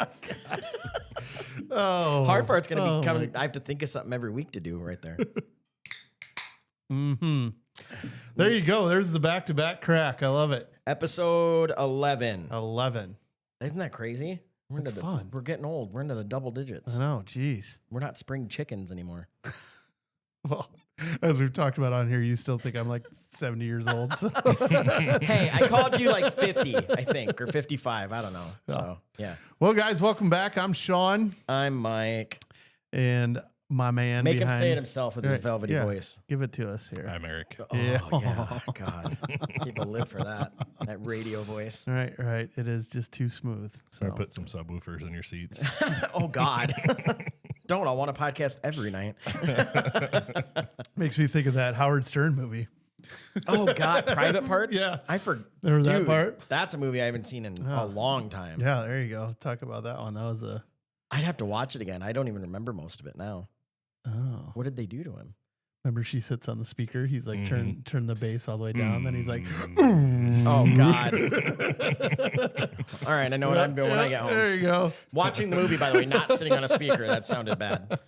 Yes. Hard part's going to be coming. I have to think of something every week to do right there. There you go. There's the back-to-back crack. I love it. Episode 11. 11. Isn't that crazy? It's fun. We're getting old. We're into the double digits. I know. Jeez. We're not spring chickens anymore. Well, as we've talked about on here, you still think I'm like 70 years old. So. Hey, I called you like 50, I think, or 55. I don't know. So, yeah. Well, guys, welcome back. I'm Sean. I'm Mike. And my man Make behind... him say it himself with his velvety voice. Give it to us here. I'm Eric. Oh, yeah. God. People live for that. That radio voice. Right. It is just too smooth. So I put some subwoofers in your seats. Oh, God. Don't. I want a podcast every night. Makes me think of that Howard Stern movie. Oh, God. Private Parts? Yeah. I forgot. Remember that part? That's a movie I haven't seen in a long time. Yeah, there you go. Talk about that one. That was a... I'd have to watch it again. I don't even remember most of it now. Oh. What did they do to him? Remember she sits on the speaker? He's like, turn the bass all the way down. Then he's like, oh, God. All right, I know what I'm doing when I get home. There you go. Watching the movie, by the way, not sitting on a speaker. That sounded bad.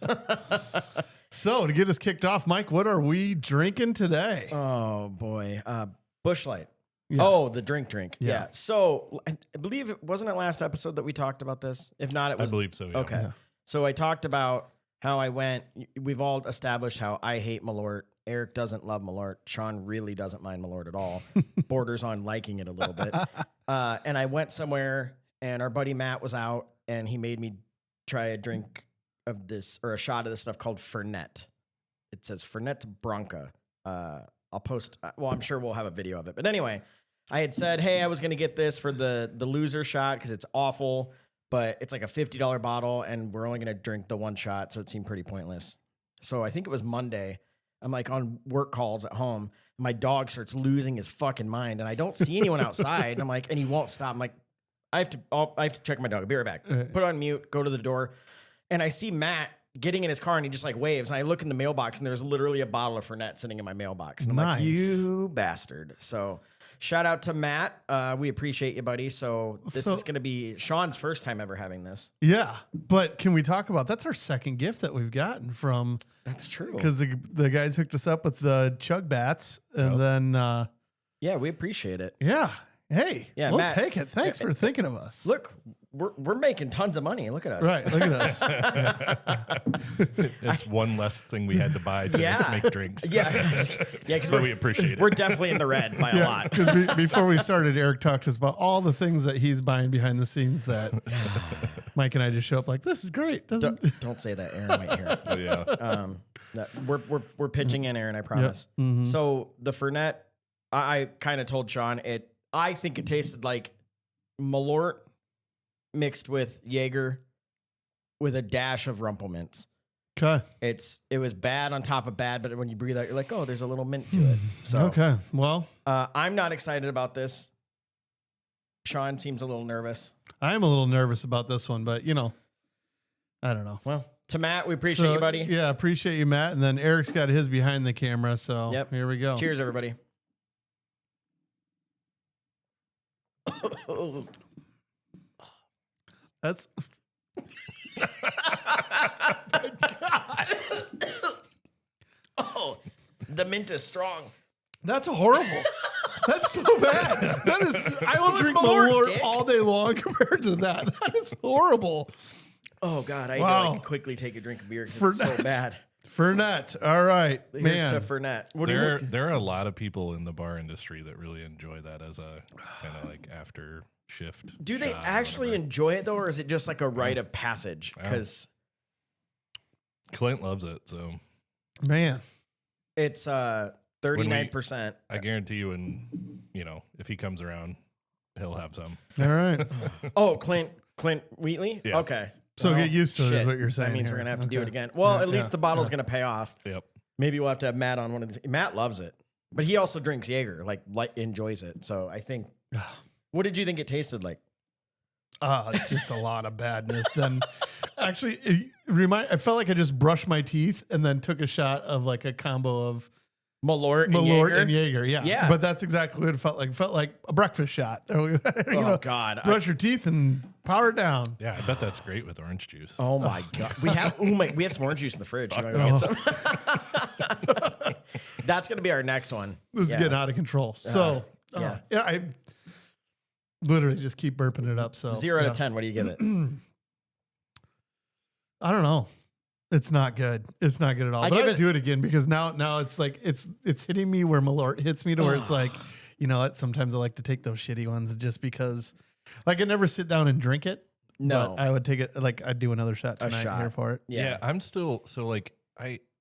So, to get us kicked off, Mike, what are we drinking today? Oh, boy. Busch Light. Yeah. Oh, the drink. Yeah. Yeah. So, I believe it wasn't it last episode that we talked about this? If not, it was. I believe so, yeah. Okay. Yeah. So, I talked about how I went. We've all established how I hate Malort. Eric doesn't love Malort. Sean really doesn't mind Malort at all. Borders on liking it a little bit. And I went somewhere, and our buddy Matt was out, and he made me try a drink of this, or a shot of this stuff called Fernet. It says Fernet Branca. I'll post. Well, I'm sure we'll have a video of it. But anyway, I had said, hey, I was going to get this for the loser shot because it's awful. But it's like a $50 bottle, and we're only going to drink the one shot, so it seemed pretty pointless. So I think it was Monday. I'm like on work calls at home. And my dog starts losing his fucking mind, and I don't see anyone outside. And I'm like, and he won't stop. I'm like, I have to check my dog. I'll be right back. Put it on mute. Go to the door, and I see Matt getting in his car, and he just like waves. And I look in the mailbox, and there's literally a bottle of Fernet sitting in my mailbox. And I'm like, you bastard. So. Shout out to Matt. We appreciate you, buddy. So this is going to be Sean's first time ever having this. Yeah, but can we talk about that's our second gift that we've gotten from? That's true. Because the guys hooked us up with the chug bats, and then yeah, we appreciate it. Yeah, hey, yeah, we'll Matt, take it. Thanks for thinking of us. Look, we're making tons of money. Look at us. Right, look at us. It's one less thing we had to buy to make drinks. Yeah, because we appreciate it. We're definitely in the red by a lot. Because before we started, Eric talked to us about all the things that he's buying behind the scenes that Mike and I just show up like, this is great. Don't say that, Aaron might hear it. Oh, yeah. We're pitching in, Aaron, I promise. Yep. Mm-hmm. So the Fernet, I kind of told Sean I think it tasted like Malort mixed with Jaeger with a dash of Rumpelmints. Okay. It was bad on top of bad, but when you breathe out, you're like, oh, there's a little mint to it. So okay. Well, I'm not excited about this. Sean seems a little nervous. I am a little nervous about this one, but I don't know. Well, to Matt, we appreciate you, buddy. Yeah, appreciate you, Matt. And then Eric's got his behind the camera, so here we go. Cheers, everybody. That's my God. Oh, the mint is strong. That's horrible. That's so bad. That is. I will drink Malort all day long compared to that. That is horrible. Oh God, I had to quickly take a drink of beer because it's so bad. Fernet. All right, Here's to Fernet. There are a lot of people in the bar industry that really enjoy that as a kind of like after shift. Do they actually enjoy it though, or is it just like a rite of passage? Because Clint loves it. So man, it's 39%. I guarantee you, and if he comes around, he'll have some. All right. Oh, Clint Wheatley. Yeah. Okay. So get used to it, is what you're saying. That means we're gonna have to do it again. Well, at least the bottle's gonna pay off. Yep. Maybe we'll have to have Matt on one of these. Matt loves it, but he also drinks Jaeger, like enjoys it. So I think. What did you think it tasted like? Just a lot of badness. Then, actually, I felt like I just brushed my teeth and then took a shot of like a combo of Malort and Jaeger. Yeah. Yeah. But that's exactly what it felt like. It felt like a breakfast shot. God. Brush your teeth and power it down. Yeah, I bet that's great with orange juice. Oh my God. We have some orange juice in the fridge. You wanna go get some? That's gonna be our next one. This is getting out of control. So I literally just keep burping it up. So 0 out of 10. What do you give it? I don't know. It's not good. It's not good at all. But I'd do it again because now it's like it's hitting me where Malort hits me to where it's like, you know what? Sometimes I like to take those shitty ones just because, like, I never sit down and drink it. No, I would take it. Like, I'd do another shot tonight here for it. Yeah, I'm still like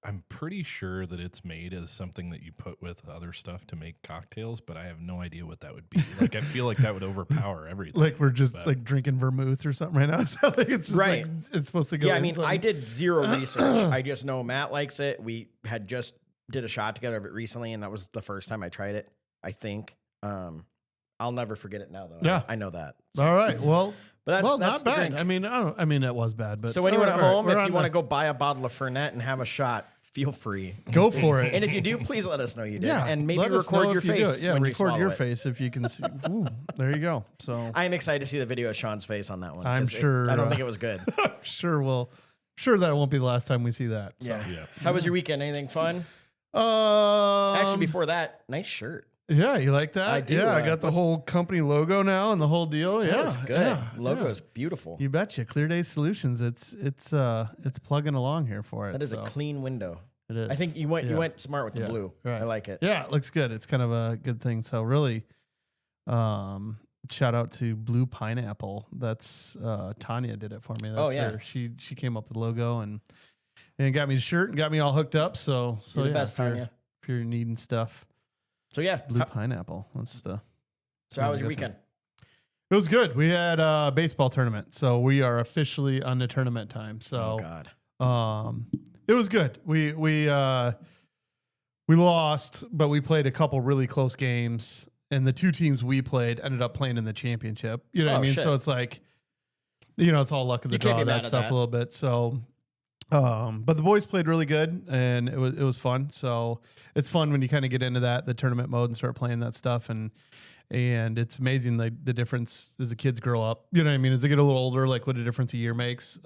I'm pretty sure that it's made as something that you put with other stuff to make cocktails, but I have no idea what that would be. Like, I feel like that would overpower everything. Like we're just like drinking vermouth or something right now. So like it's just like it's supposed to go. Yeah, I mean, I did zero research. I just know Matt likes it. We had just did a shot together of it recently, and that was the first time I tried it. I think I'll never forget it now, though. Yeah, I know that. So. All right, well. But that's not the bad. drink. I mean, it was bad. But so anyone at home, if you want to go buy a bottle of Fernet and have a shot, feel free. Go for it. And if you do, please let us know you did. Yeah, and maybe let us know record your if you do face. it. Yeah, when record you your it. face if you can see. Ooh, there you go. So I am excited to see the video of Sean's face on that one. I'm sure. I don't think it was good. Sure that won't be the last time we see that. So. Yeah. How was your weekend? Anything fun? Actually, before that, nice shirt. Yeah, you like that? I do. Yeah, I got the whole company logo now and the whole deal. Yeah, it's good. Yeah, Logo's beautiful. You betcha. Clear Day Solutions. It's plugging along here for it. That is a clean window. It is. I think you went smart with the blue. Right. I like it. Yeah, it looks good. It's kind of a good thing. So really, shout out to Blue Pineapple. That's Tanya did it for me. That's her. She came up with the logo and got me the shirt and got me all hooked up. So you're the best, Tanya. If you're needing stuff. So yeah, Blue Pineapple. That's the. So how was your weekend? It was good. We had a baseball tournament, so we are officially on the tournament time. So, it was good. We lost, but we played a couple really close games, and the two teams we played ended up playing in the championship. You know what I mean? Shit. So it's like, it's all luck of the draw, that stuff a little bit. So. But the boys played really good and it was fun. So it's fun when you kind of get into the tournament mode and start playing that stuff. And it's amazing the difference as the kids grow up, you know what I mean? As they get a little older, like what a difference a year makes.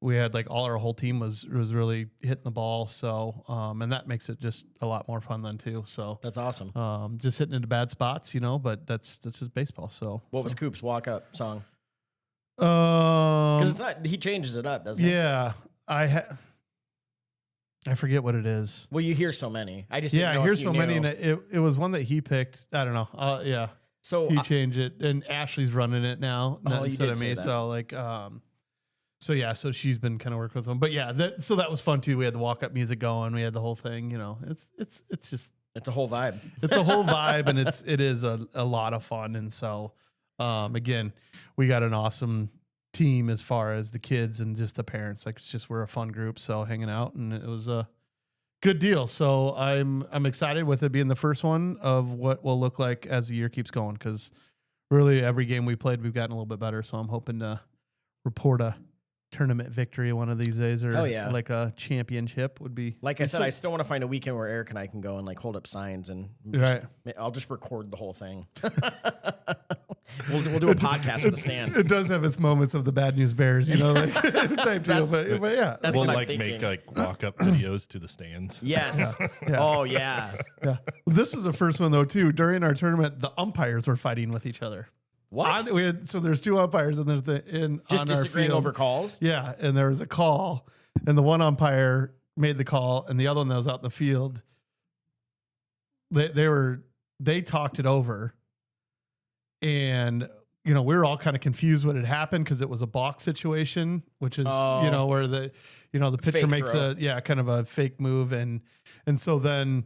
We had like our whole team was really hitting the ball. So, and that makes it just a lot more fun then too. So that's awesome. Just hitting into bad spots, but that's just baseball. So what was Coop's walk up song? Because it's not, he changes it up, doesn't he? Yeah. I forget what it is. Well, you hear so many. I hear so many, and it was one that he picked. I don't know. Yeah. So he changed it, and Ashley's running it now instead of me. That. So like, so she's been kind of working with him. But yeah, that was fun too. We had the walk up music going. We had the whole thing. It's just it's a whole vibe. It's a whole vibe, and it is a lot of fun. And so, again, we got an awesome team as far as the kids and just the parents. Like we're a fun group, so hanging out, and it was a good deal. So I'm excited with it being the first one of what will look like as the year keeps going, because really every game we played we've gotten a little bit better. So I'm hoping to report a tournament victory one of these days, or like a championship would be. Like I said, I still want to find a weekend where Eric and I can go and like hold up signs and I'll just record the whole thing. We'll do a podcast with the stands. It does have its moments of the bad news bears, like type deal. But yeah, we'll make walk up videos to the stands. Yes. Yeah. Oh yeah. Yeah. This was the first one though too. During our tournament, the umpires were fighting with each other. What? So there's two umpires, and there's just disagreeing over calls. Yeah, and there was a call, and the one umpire made the call, and the other one that was out in the field, they talked it over, and we were all kind of confused what had happened because it was a balk situation, which is where the pitcher fake makes throw. kind of a fake move, and so then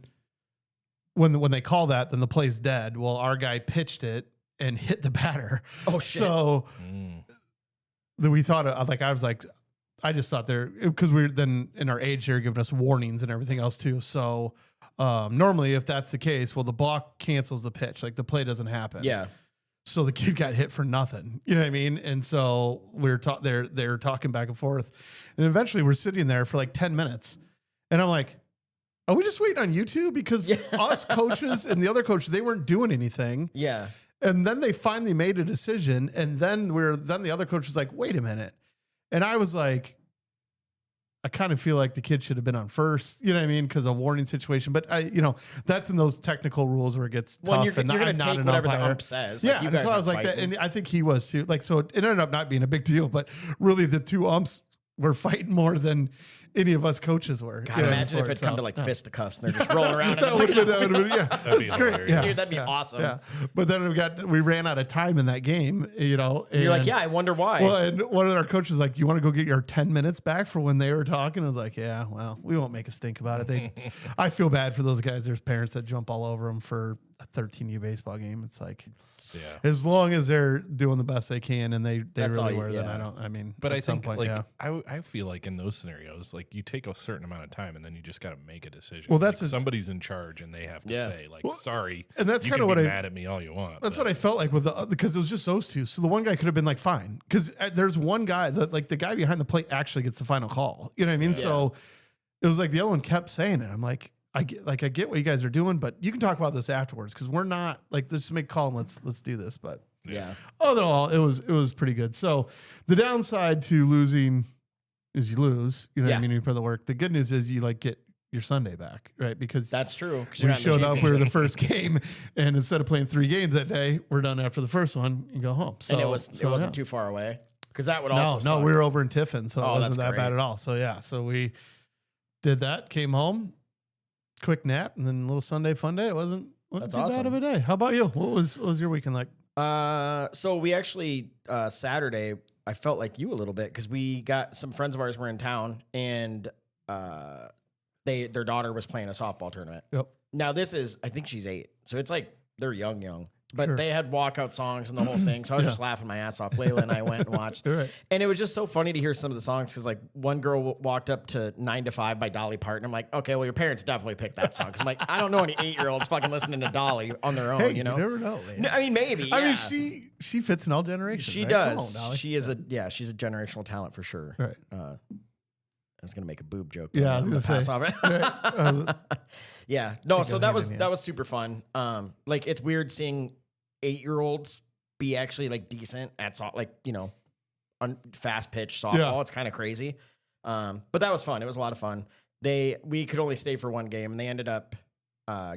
when they call that, then the play's dead. Well, our guy pitched it and hit the batter. Oh shit! So we thought, I just thought because we're then in our age, they're giving us warnings and everything else too. So normally, if that's the case, well, the balk cancels the pitch, like the play doesn't happen. Yeah. So the kid got hit for nothing. You know what I mean? And so they're talking back and forth, and eventually we're sitting there for like 10 minutes, and I'm like, are we just waiting on you two? Because us coaches and the other coaches, they weren't doing anything. Yeah. And then they finally made a decision. And then the other coach was like, wait a minute. And I was like, I kind of feel like the kid should have been on first, you know what I mean? Because a warning situation. But that's in those technical rules where it gets tough. You're going to take whatever the ump says. Yeah, and so I was like that. And I think he was too. Like, so it ended up not being a big deal, but really the two umps were fighting more than any of us coaches were. God, imagine if it come to like fisticuffs and they're just rolling around. That would have been, yeah. That'd be hilarious. Yeah. Dude, that'd be awesome. Yeah. But then we ran out of time in that game, And you're like, yeah, I wonder why. Well, and one of our coaches was like, you want to go get your 10 minutes back for when they were talking? I was like, yeah, well, we won't make a stink about it. I feel bad for those guys. There's parents that jump all over them for a 13U baseball game. It's like, as long as they're doing the best they can and they really were, then I mean, but I think I feel like in those scenarios, like you take a certain amount of time and then you just got to make a decision. Well, that's somebody's in charge and they have to say like, sorry. And that's kind of what mad at me all you want. That's what I felt like because it was just those two. So the one guy could have been like, fine. Cause there's one guy that like the guy behind the plate actually gets the final call. You know what I mean? Yeah. So it was like the other one kept saying it. I'm like, I get what you guys are doing, but you can talk about this afterwards because we're not like let's make a call and let's do this. But all in all, it was pretty good. So the downside to losing is you lose. You know what I mean? You put the work. The good news is you like get your Sunday back, right? Because that's true. We showed up. We were the first game, and instead of playing 3 games that day, we're done after the first one. You go home. So and it wasn't too far away because that would also no. We were over in Tiffin, so it wasn't that bad at all. So so we did that. Came home. Quick nap and then a little Sunday fun day. It wasn't too bad of a day. How about you? What was your weekend like? So we actually Saturday I felt like you a little bit because we got some friends of ours were in town and their daughter was playing a softball tournament. Yep. Now this is I think she's 8, so it's like they're young. But they had walkout songs and the whole thing. So I was just laughing my ass off. Layla and I went and watched. Right. And it was just so funny to hear some of the songs because, like, one girl walked up to 9 to 5 by Dolly Parton. I'm like, okay, well, your parents definitely picked that song. Because I'm like, I don't know any 8-year-olds fucking listening to Dolly on their own, Hey, you know? You never know, man. No, I mean, maybe. I mean, she fits in all generations. She right? does. Come on, Dolly. She is she's a generational talent for sure. Right. I was going to make a boob joke. Yeah, I was going to say. Right. Yeah. No, so that was super fun. Like, it's weird seeing 8-year-olds be actually like decent at fast pitch softball. Yeah. It's kind of crazy. But that was fun. It was a lot of fun. We could only stay for one game and they ended up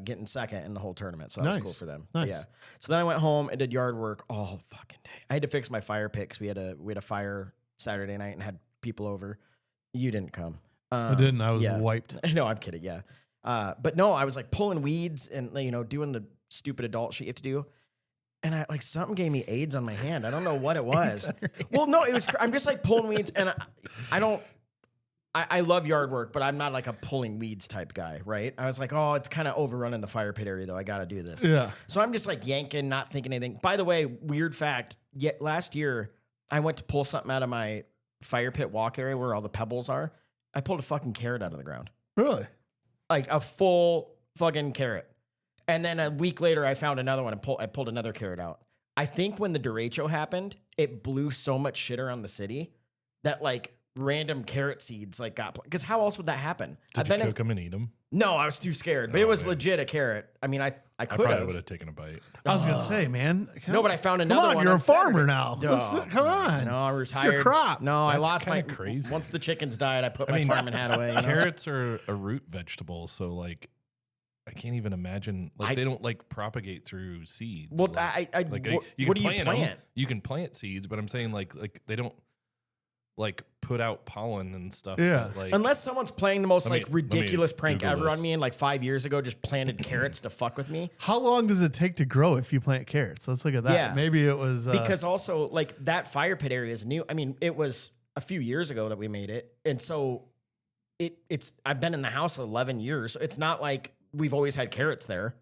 getting second in the whole tournament. So that was cool for them. Nice. Yeah. So then I went home and did yard work all fucking day. I had to fix my fire pit because we had a fire Saturday night and had people over. You didn't come. I didn't. I was wiped. No, I'm kidding. Yeah. But no, I was like pulling weeds and doing the stupid adult shit you have to do. And something gave me AIDS on my hand. I don't know what it was. Well, no, it was. I'm just like pulling weeds, and I love yard work, but I'm not like a pulling weeds type guy, right? I was like, oh, it's kind of overrun in the fire pit area, though. I got to do this. Yeah. So I'm just like yanking, not thinking anything. By the way, weird fact. Yet last year, I went to pull something out of my fire pit walk area where all the pebbles are. I pulled a fucking carrot out of the ground. Really? Like a full fucking carrot. And then a week later, I found another one and I pulled another carrot out. I think when the derecho happened, it blew so much shit around the city that like random carrot seeds like got because how else would that happen? Did you cook them and eat them? No, I was too scared. But it was legit a carrot. I mean, I could have. I probably would have taken a bite. I was gonna say, man. No, but I found another one. You're a farmer now. Come on. No, I retired. It's your crop. No, I lost my crazy. Once the chickens died, I put my farming hat away. Carrots are a root vegetable, so like. I can't even imagine. Like they don't like propagate through seeds. Well, what do you plant? You can plant seeds, but I'm saying like they don't like put out pollen and stuff. Yeah. Like, unless someone's playing the most ridiculous prank ever on me, and like 5 years ago just planted carrots to fuck with me. How long does it take to grow if you plant carrots? Let's look at that. Yeah. Maybe it was because also like that fire pit area is new. I mean, it was a few years ago that we made it, and so it's. I've been in the house 11 years, so it's not like. We've always had carrots there.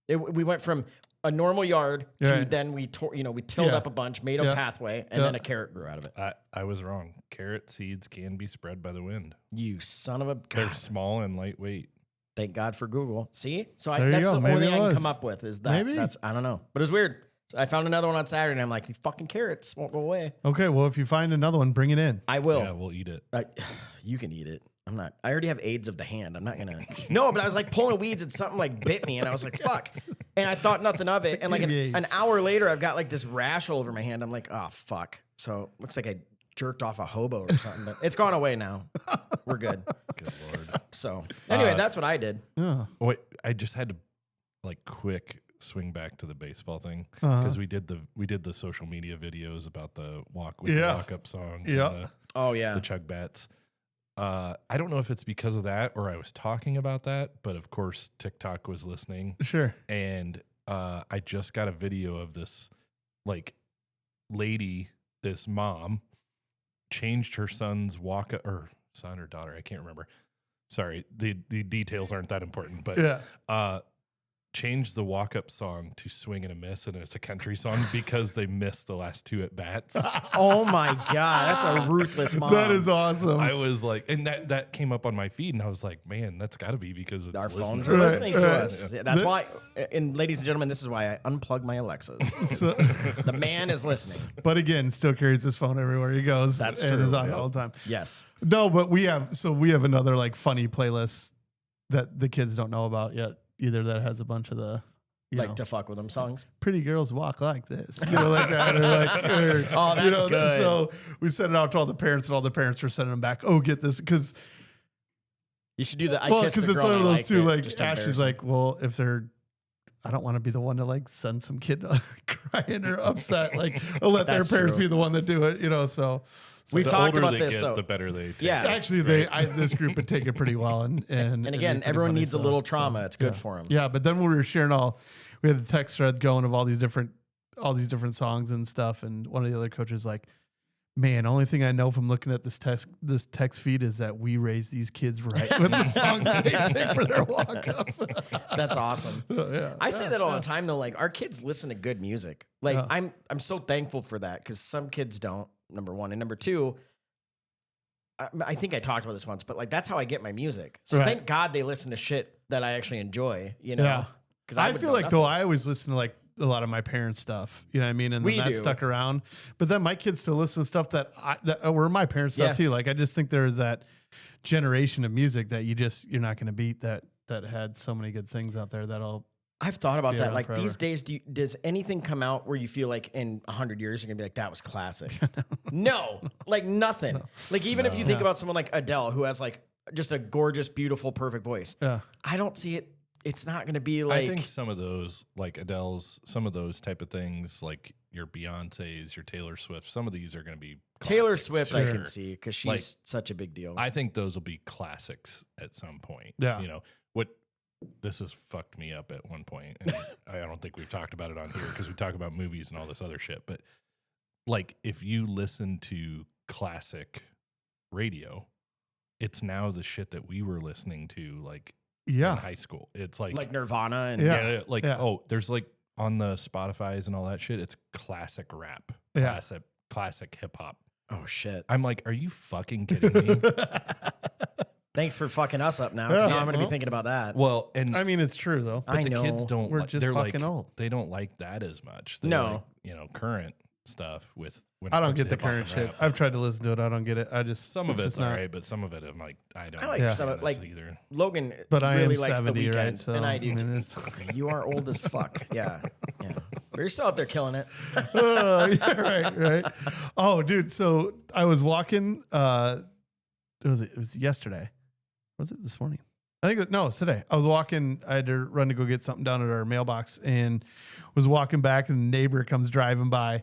We went from a normal yard to then we tilled up a bunch, made a pathway, and then a carrot grew out of it. I was wrong. Carrot seeds can be spread by the wind. You son of a... They're small and lightweight. Thank God for Google. See? So that's the only thing I can come up with is that. Maybe. I don't know. But it was weird. So I found another one on Saturday, and I'm like, these fucking carrots won't go away. Okay, well, if you find another one, bring it in. I will. Yeah, we'll eat it. You can eat it. I'm not. I already have AIDS of the hand. I'm not gonna. No, but I was like pulling weeds and something like bit me, and I was like, "Fuck!" And I thought nothing of it. And like an hour later, I've got like this rash all over my hand. I'm like, "Oh fuck!" So looks like I jerked off a hobo or something, but it's gone away now. We're good. Good Lord. So anyway, that's what I did. Wait, I just had to like quick swing back to the baseball thing because we did the social media videos about the walk up songs. Yeah. The chug bats. I don't know if it's because of that or I was talking about that, but of course TikTok was listening. Sure. And I just got a video of this like lady, this mom, changed her son's son or daughter, I can't remember. Sorry, the details aren't that important, but changed the walk-up song to Swing and a Miss, and it's a country song because they missed the last two at bats. Oh my God, that's a ruthless mom. That is awesome. I was like, and that came up on my feed, and I was like, man, that's got to be because it's our phones are listening to us. Yeah, that's why, and ladies and gentlemen, this is why I unplug my Alexas. The man is listening. But again, still carries his phone everywhere he goes. That's and true. is on it all the time. Yes. No, but we have another like funny playlist that the kids don't know about yet either, that has a bunch of the to fuck with them songs. Pretty girls walk like this, like that. Oh, that's good. So we sent it out to all the parents, and all the parents were sending them back. Oh, get this, because you should do that. Because it's one of those two. Like Ashley's like, well, if they're, I don't want to be the one to like send some kid crying or upset. Like, I'll let their parents be the one that do it. So we've talked about this. The better they take it. Actually, this group would take it pretty well. And again, everyone needs a little trauma. It's good for them. Yeah, but then we were sharing we had the text thread going of all these different songs and stuff. And one of the other coaches like, man, only thing I know from looking at this text feed is that we raise these kids right with the songs that they pick for their walk up. That's awesome. So, I say that all the time though. Like, our kids listen to good music. Like, I'm so thankful for that, because some kids don't. Number one, and number two, I think I talked about this once, but like, that's how I get my music. So thank God they listen to shit that I actually enjoy. Yeah. Because I feel like though I always listen to like a lot of my parents' stuff, you know what I mean? And then that stuck around. But then my kids still listen to stuff that were my parents' stuff too. Like, I just think there's that generation of music that you're not going to beat that had so many good things out there I've thought about that. Like, these days, does anything come out where you feel like in 100 years you're going to be like, that was classic? No, like nothing. No. Like, even if you think about someone like Adele, who has like just a gorgeous, beautiful, perfect voice. Yeah. I don't see it. It's not going to be like. I think some of those, like Adele's, some of those type of things, like your Beyonce's, your Taylor Swift, some of these are going to be classics. Taylor Swift, I can see, because she's like, such a big deal. I think those will be classics at some point. Yeah. This has fucked me up at one point, and I don't think we've talked about it on here because we talk about movies and all this other shit. But like, if you listen to classic radio, it's now the shit that we were listening to, like in high school. It's like Nirvana and there's like on the Spotify's and all that shit. It's classic rap, classic hip hop. Oh shit! I'm like, are you fucking kidding me? Thanks for fucking us up now. Now I'm going to be thinking about that. Well, and I mean, it's true though. But the kids don't. We're just fucking old. They don't like that as much. They like, current stuff with. When I don't get the current shit. I've tried to listen to it. I don't get it. I just some of it's all right, but some of it I'm like, I don't. I like some of it, like either. Logan, but I really am likes 70, the Weeknd, right? So, and I do too. You are old as fuck. Yeah. But you're still out there killing it. Right. Oh, dude. So I was walking. It was yesterday. Was it this morning? I think it's today. I was walking. I had to run to go get something down at our mailbox, and was walking back, and the neighbor comes driving by,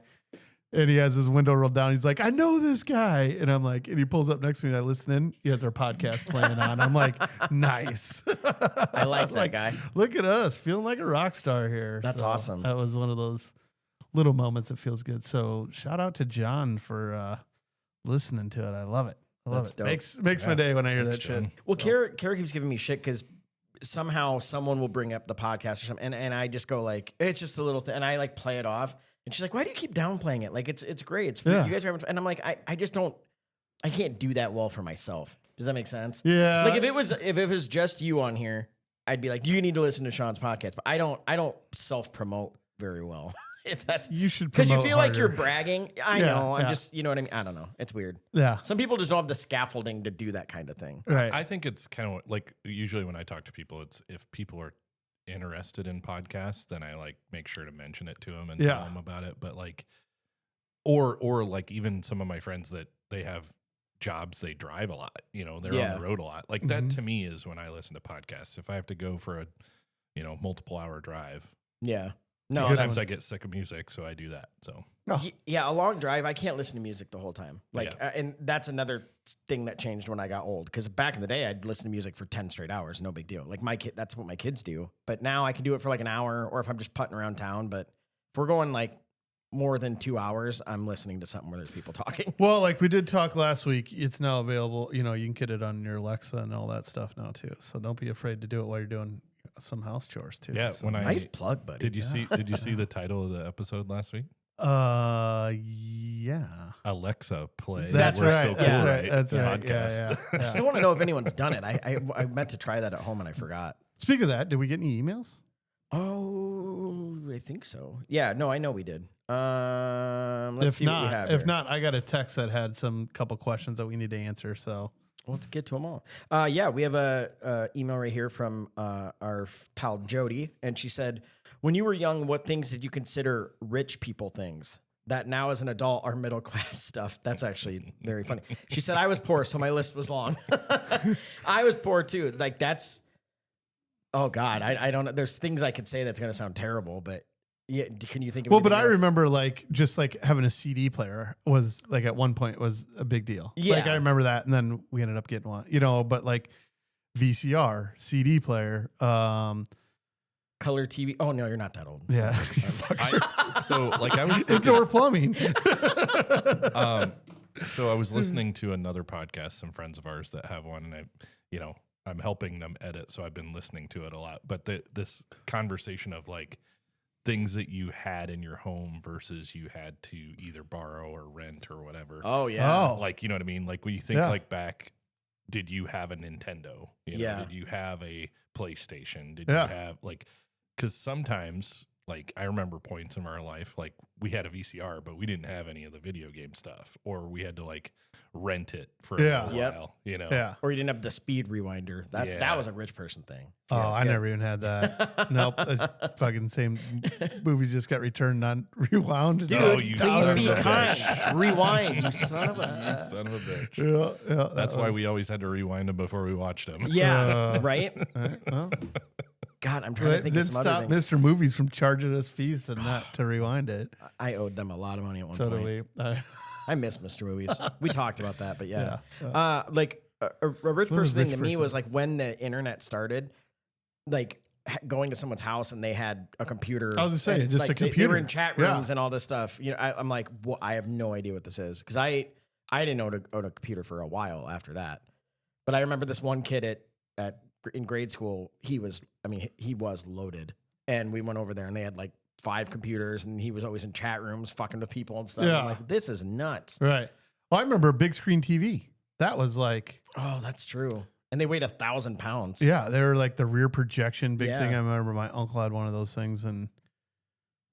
and he has his window rolled down. He's like, "I know this guy," and I'm like, and he pulls up next to me, and I listen in. He has our podcast playing on. I'm like, nice. I like that guy. Look at us, feeling like a rock star here. That's awesome. That was one of those little moments that feels good. So shout out to John for listening to it. I love it. That's dope. Makes my day when I hear that shit. Well, Kara keeps giving me shit because somehow someone will bring up the podcast or something, and I just go like, it's just a little thing, and I like play it off, and she's like, why do you keep downplaying it? Like, it's great. It's you guys are having fun. And I'm like, I just don't, I can't do that well for myself. Does that make sense? Yeah. Like, if it was just you on here, I'd be like, you need to listen to Sean's podcast, but I don't self promote very well. If that's you should, because you promote feel like harder. you're bragging. I Yeah, know. I'm yeah. just, you know what I mean. I don't know. It's weird. Yeah. Some people just don't have the scaffolding to do that kind of thing. Right. I think it's kind of like usually when I talk to people, it's if people are interested in podcasts, then I like make sure to mention it to them and tell them about it. But like, or like even some of my friends that they have jobs, they drive a lot, you know, they're on the road a lot. Like that to me is when I listen to podcasts. If I have to go for a, you know, multiple hour drive. Yeah. No, sometimes I get sick of music, so I do that. So yeah, a long drive, I can't listen to music the whole time. Like, and that's another thing that changed when I got old. Because back in the day, I'd listen to music for 10 straight hours, no big deal. Like my kid, that's what my kids do. But now I can do it for like an hour, or if I'm just putting around town. But if we're going like more than 2 hours, I'm listening to something where there's people talking. Well, like we did talk last week, it's now available. You know, you can get it on your Alexa and all that stuff now too. So don't be afraid to do it while you're doing some house chores too. yeah, so. when Nice plug, buddy. Did you see the title of the episode last week? Yeah. Alexa, play. That's We're right. Still That's Cool, right. That's right. Podcast. Yeah. I still want to know if anyone's done it. I meant to try that at home and I forgot. Speaking of that, did we get any emails? Oh, I think so. Yeah, no, I know we did. Let's see what we have. If here. not, I got a text that had some couple questions that we need to answer. So Let's get to them all. Yeah, we have a email right here from our pal Jody, and she said, "When you were young, what things did you consider rich people things that now as an adult are middle class stuff?" That's actually very funny. She said, "I was poor, so my list was long." I was poor too. Like that's, oh God, I don't know. There's things I could say that's gonna sound terrible, but yeah, can you think of? well, but I anything else? remember like just like having a CD player was like at one point was a big deal. Yeah. Like I remember that, and then we ended up getting one. You know, but like VCR, CD player. Color TV. Oh no, you're not that old. Yeah. So like I was thinking, Indoor plumbing. so I was listening to another podcast, some friends of ours that have one, and I'm helping them edit, so I've been listening to it a lot. But this conversation of like things that you had in your home versus you had to either borrow or rent or whatever. Oh yeah. Oh. Like, you know what I mean? Like when you think like back, did you have a Nintendo? You know, Yeah. Did you have a PlayStation? Did you have like, because sometimes like I remember points in our life, like we had a VCR, but we didn't have any of the video game stuff, or we had to like rent it for a little while, you know? Yeah. Or you didn't have the speed rewinder. That was a rich person thing. Oh, I never even had that. Nope. Fucking same movies just got returned on rewound. Dude, Oh, you please son be of a kind. bitch. Rewind, you son of You a. son of a bitch. Yeah, That's why we always had to rewind them before we watched them. Yeah, right? Well, God, I'm trying to think of didn't some stop other things. Mr. Movies from charging us fees and not to rewind it. I owed them a lot of money at one So point. do we. I miss Mr. Movies. We talked about that, but yeah. Yeah. Like a rich What is person thing rich to me person? was like when the internet started, like going to someone's house and they had a computer. I was just saying, and, just a like, They were computer. in chat Yeah. rooms and all this stuff. You know, I'm like, well, I have no idea what this is because I didn't own a computer for a while after that. But I remember this one kid in grade school. He was loaded, and we went over there and they had like 5 computers, and he was always in chat rooms fucking with people and stuff. Yeah. I'm like, this is nuts. Right. Well, I remember a big screen TV. That was like, Oh, that's true. And they weighed 1,000 pounds. yeah, they were like the rear projection big thing. Yeah. I remember my uncle had one of those things, and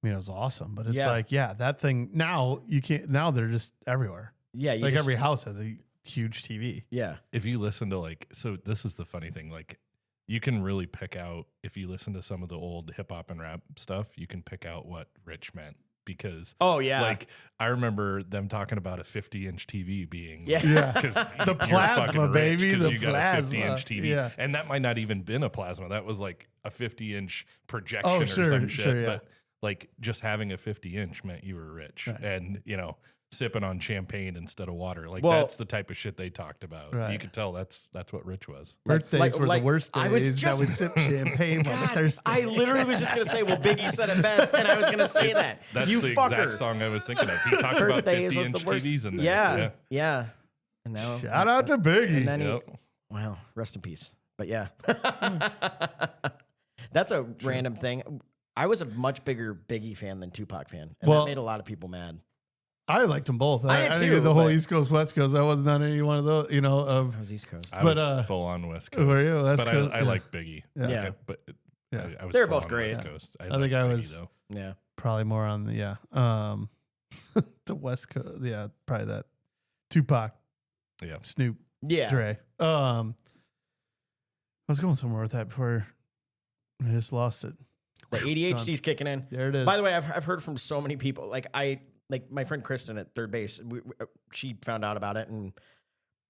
I mean, it was awesome. But it's Yeah. like, yeah, that thing now you can't. Now they're just everywhere. Yeah. Like every house has a huge TV. Yeah. If you listen to like, so this is the funny thing, like you can really pick out, if you listen to some of the old hip hop and rap stuff, you can pick out what rich meant because Oh, yeah. like I remember them talking about a 50-inch TV being Yeah. Yeah. because The plasma, baby, the you got a plasma. 50-inch TV, Yeah. and that might not even been a plasma. That was like a 50-inch projection Oh, or sure, some shit. sure, yeah. But like just having a 50-inch meant you were rich, Right. and you know, sipping on champagne instead of water. Like Well- that's the type of shit they talked about. Right. You could tell that's what rich was. Birthdays were the worst days. I was that we sip champagne while God, thirsty. I literally was just gonna say, well, Biggie said it best, and I was gonna say that. That's you the fucker. exact song I was thinking of. He talked about Birthdays was 50-inch the worst. TVs in there. Yeah. And now, Shout out to Biggie. And then Yep. wow, rest in peace. But yeah, that's a random thing. I was a much bigger Biggie fan than Tupac fan, and Well- that made a lot of people mad. I liked them both. I did think too, the whole but- East Coast, West Coast. I wasn't on any one of those, you know, I of was East Coast. I But, was full on West Coast. were you? West but Coast? I Yeah. like Biggie. Yeah. Yeah. But Yeah. I was They're full both on great. West Coast. I think I Biggie, was- though. Yeah. Probably more on the the West Coast. Yeah, probably that Tupac. Yeah. Snoop. Yeah. Dre. I was going somewhere with that before I just lost it. The ADHD's kicking in. There it is. By the way, I've heard from so many people. Like my friend Kristen at third base. She found out about it and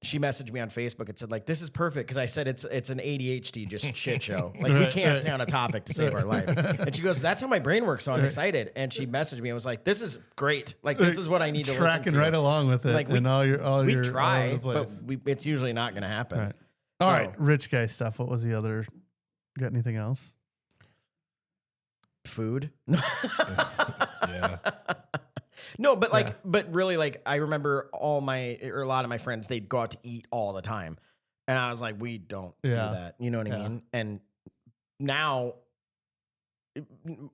she messaged me on Facebook and said, like, this is perfect because I said it's an ADHD just shit show. Like we can't stay on a topic to save our life. And she goes, that's how my brain works, so I'm excited. And she messaged me and was like, this is great. Like this is what I need to listen to. Tracking right along with it. Like we try, but it's usually not going to happen. Right. All right, rich guy stuff. What was the other? Got anything else? Food. Yeah. No, but but really, like, I remember a lot of my friends, they'd go out to eat all the time. And I was like, we don't do that. You know what I mean? And now,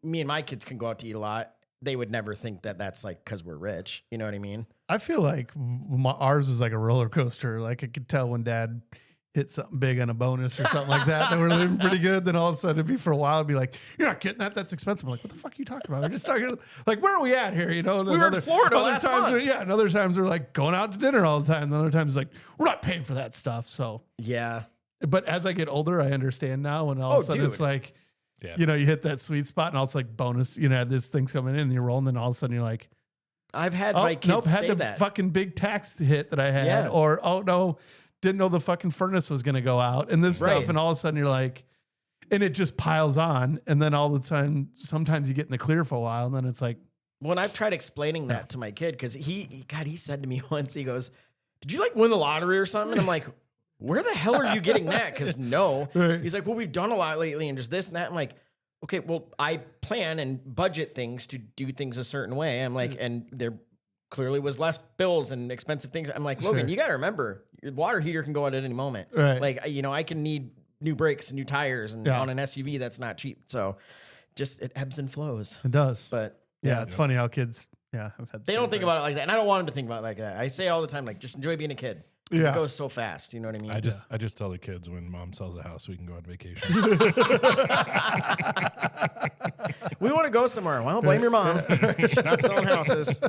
me and my kids can go out to eat a lot. They would never think that that's like because we're rich. You know what I mean? I feel like ours was like a roller coaster. Like I could tell when Dad hit something big on a bonus or something like that we're living pretty good. Then all of a sudden it'd be for a while, it'd be like, you're not getting that. That's expensive. I'm like, what the fuck are you talking about? We're just talking like, where are we at here? You know, and we were in Florida last month. And other times we're like going out to dinner all the time. And other times it's like, we're not paying for that stuff. So yeah. But as I get older, I understand now. And all of a sudden it's like, you know, you hit that sweet spot and all it's like bonus, you know, this thing's coming in and you're rolling. Then all of a sudden you're like, I've had my kids say that. Fucking big tax hit that I had, or didn't know the fucking furnace was going to go out and this stuff. And all of a sudden you're like, and it just piles on. And then all the time, sometimes you get in the clear for a while. And then it's like, when I've tried explaining that to my kid, cause he said to me once, he goes, did you like win the lottery or something? And I'm like, where the hell are you getting that? Cause no, he's like, well, we've done a lot lately and just this and that. I'm like, okay, well, I plan and budget things to do things a certain way. I'm like, and there clearly was less bills and expensive things. I'm like, Logan, you got to remember, your water heater can go out at any moment. Right. Like, you know, I can need new brakes and new tires, and on an SUV, that's not cheap. So just, it ebbs and flows. It does. But it's funny how kids, have had. They don't think about it like that. And I don't want them to think about it like that. I say all the time, like, just enjoy being a kid. It goes so fast. You know what I mean? I just tell the kids when mom sells a house, we can go on vacation. We want to go somewhere. Well, blame your mom. She's not selling houses.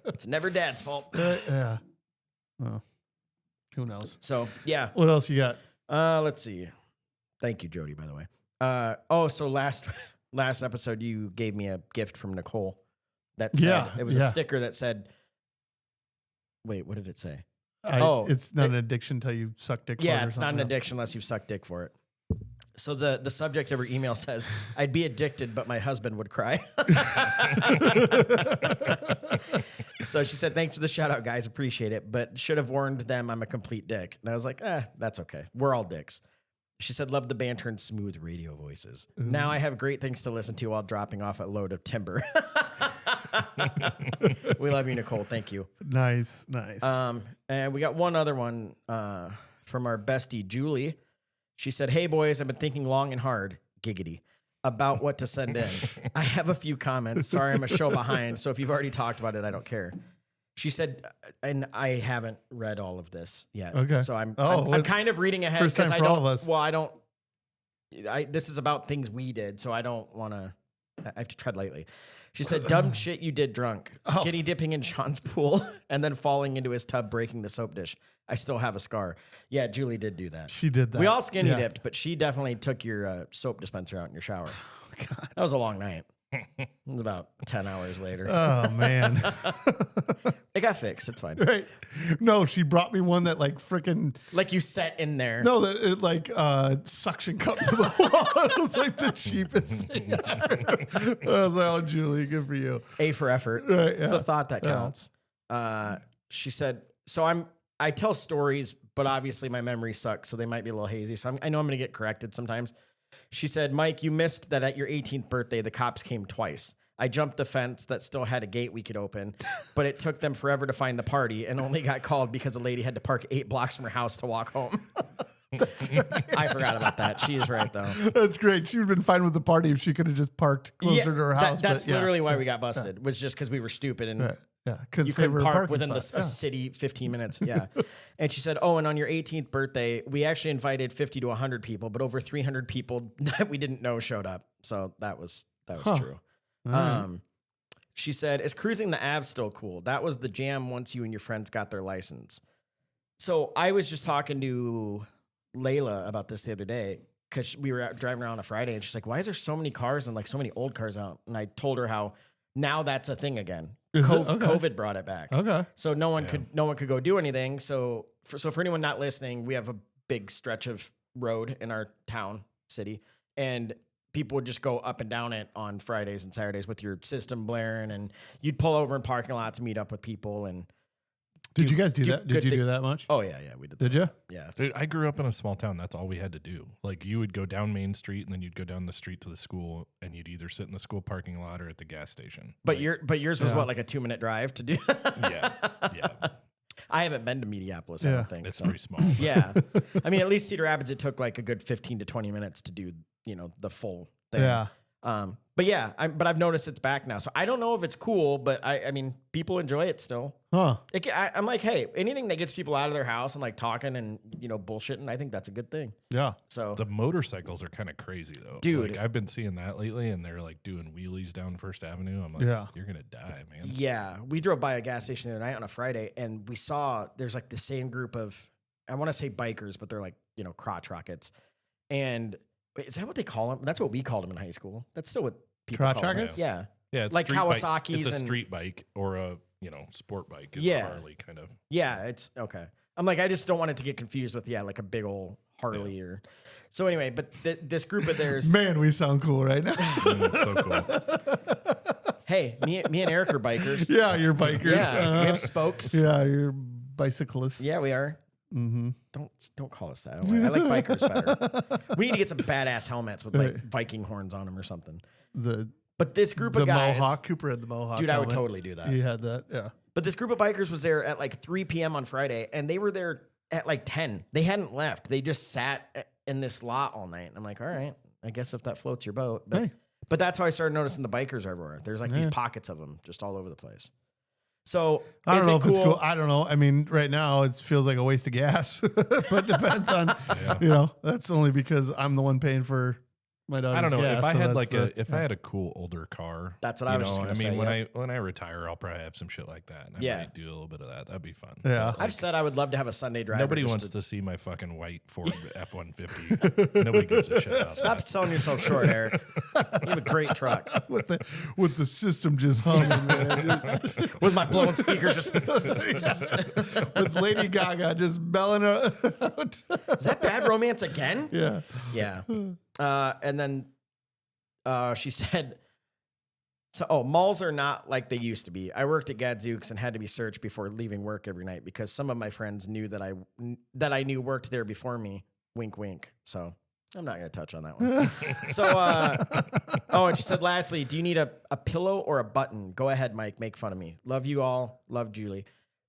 It's never Dad's fault. Well, who knows? So, yeah. What else you got? Let's see. Thank you, Jody, by the way. So last episode, you gave me a gift from Nicole. That said, it was a sticker that said, wait, what did it say? It's not an addiction until you suck dick for it. Yeah, it's not an addiction unless you've sucked dick for it. So the subject of her email says, I'd be addicted, but my husband would cry. So she said, thanks for the shout out, guys. Appreciate it. But should have warned them I'm a complete dick. And I was like, that's okay. We're all dicks. She said, love the banter and smooth radio voices. Ooh. Now I have great things to listen to while dropping off a load of timber. We love you, Nicole. Thank you. Nice. And we got one other one from our bestie, Julie. She said, hey, boys, I've been thinking long and hard, giggity, about what to send in. I have a few comments. Sorry, I'm a show behind. So if you've already talked about it, I don't care. She said, and I haven't read all of this yet. Okay. So I'm kind of reading ahead because I don't. This is about things we did, so I don't want to. I have to tread lightly. She said, dumb shit you did drunk. Skinny dipping in Sean's pool and then falling into his tub, breaking the soap dish. I still have a scar. Yeah, Julie did do that. She did that. We all skinny dipped, but she definitely took your soap dispenser out in your shower. Oh, God. That was a long night. It was about 10 hours later. Oh, man. It got fixed. It's fine. Right. No, she brought me one that like freaking... Like you set in there. No, that it like suction cup to the wall. It was like the cheapest thing ever. I was like, oh, Julie, good for you. A for effort. Right, it's the thought that counts. She said, so I tell stories, but obviously my memory sucks, so they might be a little hazy. So I know I'm going to get corrected sometimes. She said, Mike, you missed that at your 18th birthday, the cops came twice. I jumped the fence that still had a gate we could open, but it took them forever to find the party and only got called because a lady had to park 8 blocks from her house to walk home. That's right. I forgot about that. She is right, though. That's great. She would have been fine with the party if she could have just parked closer to her house. That's literally why we got busted, was just because we were stupid and you couldn't park within a city 15 minutes. Yeah. And she said, and on your 18th birthday, we actually invited 50 to 100 people, but over 300 people that we didn't know showed up. So that was true. She said, is cruising the Ave still cool? That was the jam once you and your friends got their license. So I was just talking to Layla about this the other day because we were out driving around on a Friday and she's like, why is there so many cars and like so many old cars out? And I told her how now that's a thing again. COVID brought it back. Okay. So no one could go do anything. So for anyone not listening, we have a big stretch of road in our city, and people would just go up and down it on Fridays and Saturdays with your system blaring, and you'd pull over in parking lots, meet up with people. And did you guys do that? Did you do that much? Oh yeah, we did. Did you? Yeah, dude. I grew up in a small town. That's all we had to do. Like you would go down Main Street, and then you'd go down the street to the school, and you'd either sit in the school parking lot or at the gas station. But yours was what, like a 2-minute drive to do? Yeah. I haven't been to Mediapolis. I don't think it's pretty small. Yeah, I mean, at least Cedar Rapids, it took like a good 15 to 20 minutes to do, the full thing. Yeah. But yeah, I've noticed it's back now. So I don't know if it's cool, but I mean, people enjoy it still. Huh. I'm like, hey, anything that gets people out of their house and like talking and, bullshitting, I think that's a good thing. Yeah. So the motorcycles are kind of crazy though. Dude. Like, I've been seeing that lately and they're like doing wheelies down First Avenue. I'm like, you're going to die, man. Yeah. We drove by a gas station the other night on a Friday and we saw there's like the same group of, I want to say bikers, but they're like, crotch rockets. And is that what they call them? That's what we called them in high school. That's still what people crotch call them. rockets? Yeah. Yeah, it's like Kawasaki's. It's a street bike or a sport bike. Is Yeah. a Harley kind of. Yeah, it's okay. I'm like, I just don't want it to get confused with like a big old Harley or. So anyway, but this group of theirs. Man, we sound cool right now. So cool. Hey, me and Eric are bikers. Yeah, you're bikers. Yeah, we have spokes. Yeah, you're bicyclists. Yeah, we are. Mm-hmm. Don't call us that. I like bikers better. We need to get some badass helmets with like Viking horns on them or something. But this group of guys, Mohawk, Cooper had the Mohawk. Dude, I would totally do that. He had that, yeah. But this group of bikers was there at like 3 p.m. on Friday, and they were there at like 10. They hadn't left. They just sat in this lot all night. And I'm like, all right, I guess if that floats your boat. But that's how I started noticing the bikers everywhere. There's like these pockets of them just all over the place. So I don't know if it's cool. I don't know. I mean, right now it feels like a waste of gas, but depends on, that's only because I'm the one paying for my daughter's I don't know gas, if I so had that's I had a cool older car. That's what I was just going to say. I mean, when I retire, I'll probably have some shit like that. And I might do a little bit of that. That'd be fun. Yeah, I've said I would love to have a Sunday driver. Nobody wants to see my fucking white Ford F-150. Nobody gives a shit about Stop that. selling yourself short, Eric. You have a great truck with the system just humming, man. With my blown speakers just with Lady Gaga just belling out. Is that Bad Romance again? Yeah. Yeah. And then she said, malls are not like they used to be. I worked at Gadzooks and had to be searched before leaving work every night because some of my friends knew that I knew worked there before me. Wink, wink. So I'm not going to touch on that one. So, and she said, lastly, do you need a pillow or a button? Go ahead, Mike. Make fun of me. Love you all. Love Julie.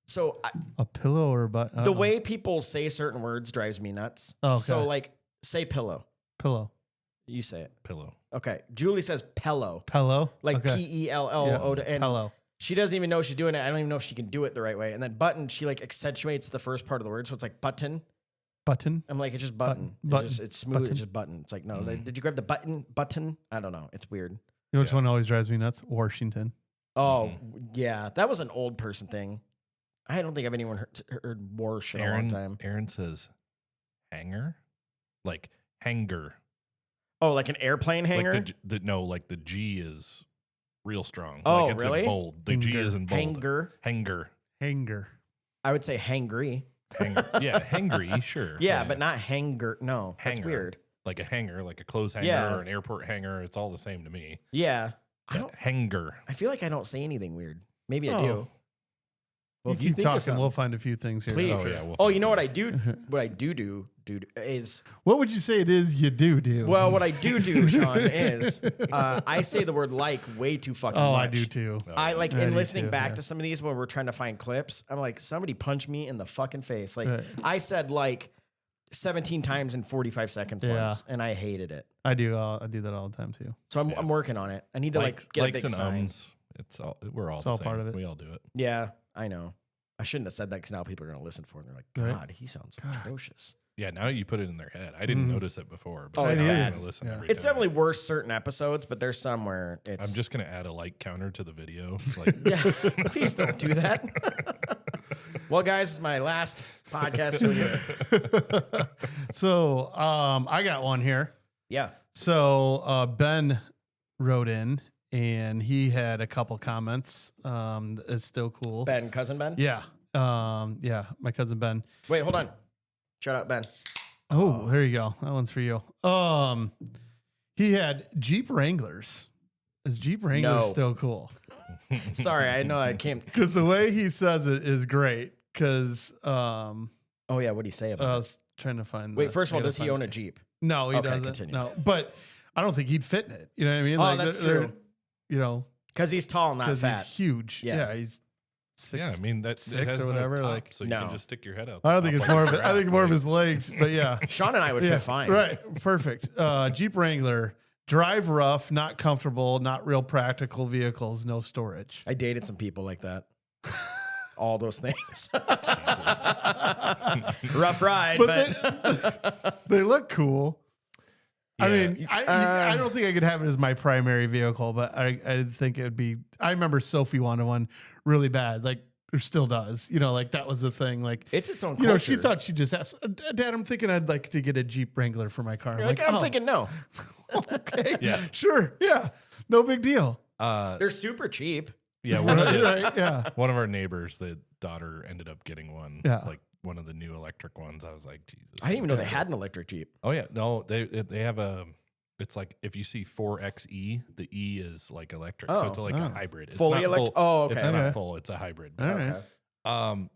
So a pillow or a button? The way people say certain words drives me nuts. Oh, okay. So like, say pillow. Pillow. You say it. Pillow. Okay. Julie says pillow. Pillow? Like okay. Pello. Yeah. And pillow. She doesn't even know she's doing it. I don't even know if she can do it the right way. And then button, she like accentuates the first part of the word. So it's like button. Button? I'm like, it's just button. It's smooth. Button. It's just button. It's like, no, did you grab the button? Button? I don't know. It's weird. You know which one always drives me nuts? Washington. Oh, yeah. That was an old person thing. I don't think I've anyone heard Warsh in a long time. Aaron says hanger? Like hanger. Oh, like an airplane hanger? Like like the G is real strong. Oh, like it's really? In bold. The G is in bold. Hanger. I would say hangry. Yeah, hangry, sure. Yeah, but not hanger. No, that's weird. Like a hanger, like a clothes hanger or an airport hanger. It's all the same to me. Yeah. Hanger. I feel like I don't say anything weird. Maybe I do. Well, if you keep talking, we'll find a few things here. Please. You know what I do? What I do is... What would you say it is you do? Well, what I do, Sean, is I say the word like way too fucking much. Oh, I do too. I like in listening back to some of these when we're trying to find clips, I'm like, somebody punch me in the fucking face. Like I said like 17 times in 45 seconds once, and I hated it. I do that all the time too. So I'm working on it. I need to get a big sign. We're all part of it. We all do it. Yeah, I know. I shouldn't have said that because now people are going to listen for it. And they're like, God, he sounds atrocious. Yeah, now you put it in their head. I didn't notice it before. But Oh, it's bad. Listen every It's time. definitely worse certain episodes, but there's some where it's. I'm just gonna add a like counter to the video. Like, Yeah, please don't do that. Well, guys, it's my last podcast with you. So I got one here. Yeah. So Ben wrote in and he had a couple comments. It's still cool. Ben, cousin Ben? Yeah. Yeah, my cousin Ben. Wait, hold on. Shout out, Ben. Oh, there you go. That one's for you. He had Jeep Wranglers. Is Jeep Wranglers still cool? Sorry, I know I can't. Because the way he says it is great. Because oh yeah, what do you say about I it? was trying to find. Wait, first of all, does he own a Jeep? No, he doesn't. Continue. No, but I don't think he'd fit in it. You know what I mean? Oh, that's true. You know, because he's tall, not fat. He's huge. Yeah, he's 6. Yeah, I mean that's 6 or whatever. No top, like, so you can just stick your head out. I don't think it's more of it. I think more of his legs. But yeah, Sean and I would fit fine. Right, perfect. Jeep Wrangler, drive rough, not comfortable, not real practical vehicles, no storage. I dated some people like that. All those things. Rough ride, but they look cool. Yeah. I mean, I don't think I could have it as my primary vehicle, but I think it would be. I remember Sophie wanted one really bad, like or still does. You know, like that was the thing. Like it's its own. You know, she thought she just asked, Dad, I'm thinking I'd like to get a Jeep Wrangler for my car. I'm thinking no. Okay, yeah, sure, yeah, no big deal. They're super cheap. Yeah, one of our neighbors, the daughter ended up getting one. Yeah. Like one of the new electric ones. I was like, Jesus. I didn't even know they had an electric Jeep. Oh yeah, no, they have a. It's like if you see 4xe, the E is like electric, so it's like a hybrid. It's Fully electric. Oh, okay. It's not full. It's a hybrid. Okay.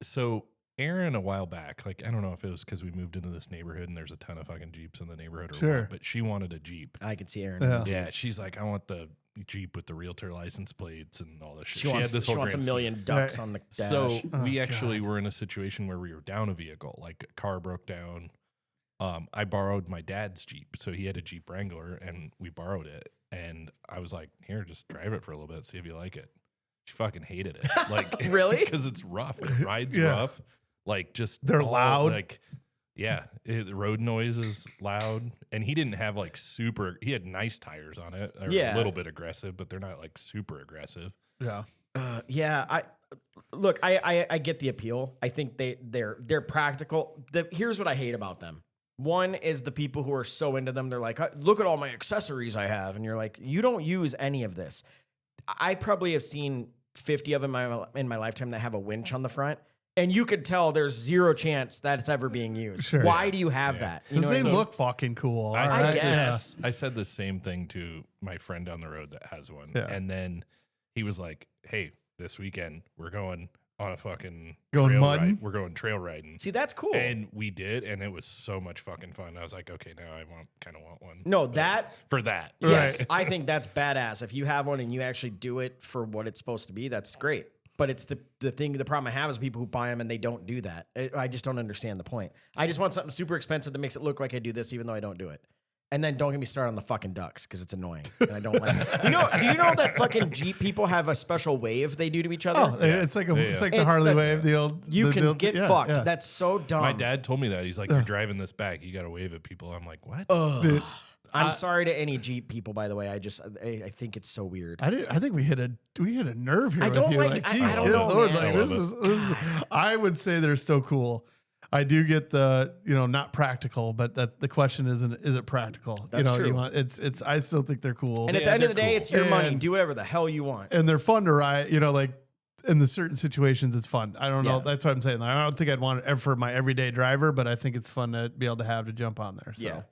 So Aaron a while back, like I don't know if it was because we moved into this neighborhood and there's a ton of fucking Jeeps in the neighborhood or what, but she wanted a Jeep. I can see Aaron. Yeah, she's like, I want the Jeep with the realtor license plates and all this shit. She had this whole wants a million ducks on the dash. So we actually were in a situation where we were down a vehicle, like a car broke down. I borrowed my dad's Jeep, so he had a Jeep Wrangler, and we borrowed it. And I was like, "Here, just drive it for a little bit, see if you like it." She fucking hated it, like really, because it's rough. It rides rough, like just they're loud, like. Yeah, the road noise is loud, and he didn't have like super. He had nice tires on it, a little bit aggressive, but they're not like super aggressive. Yeah, yeah. I get the appeal. I think they're practical. Here's what I hate about them. One is the people who are so into them. They're like, look at all my accessories I have, and you're like, you don't use any of this. I probably have seen 50 of them in my lifetime that have a winch on the front. And you could tell there's zero chance that it's ever being used. Sure. Why do you have that? You know, they look fucking cool. I guess. I said the same thing to my friend down the road that has one. Yeah. And then he was like, hey, this weekend we're going on a fucking trail ride. We're going trail riding. See, that's cool. And we did, and it was so much fucking fun. I was like, okay, now I kind of want one. No, for that. Yes, I think that's badass. If you have one and you actually do it for what it's supposed to be, that's great. But it's the problem I have is people who buy them and they don't do that. I just don't understand the point. I just want something super expensive that makes it look like I do this, even though I don't do it. And then don't get me started on the fucking ducks because it's annoying and I don't like it. Do you know that fucking Jeep people have a special wave they do to each other? Oh, it's like the Harley wave. You can get fucked. Yeah. That's so dumb. My dad told me that. He's like, you're driving this back. You got to wave at people. I'm like, what? Dude, I'm sorry to any Jeep people, by the way. I think it's so weird. I think we hit a nerve here. I don't with you. like. I don't know. Lord, like, this is. I would say they're still cool. I do get the not practical, but that's the question. Is it practical? That's true. It's. I still think they're cool. And at the end of the day, it's your money. Do whatever the hell you want. And they're fun to ride. Like in the certain situations, it's fun. I don't know. That's what I'm saying. I don't think I'd want it for my everyday driver, but I think it's fun to be able to have to jump on there. So. Yeah.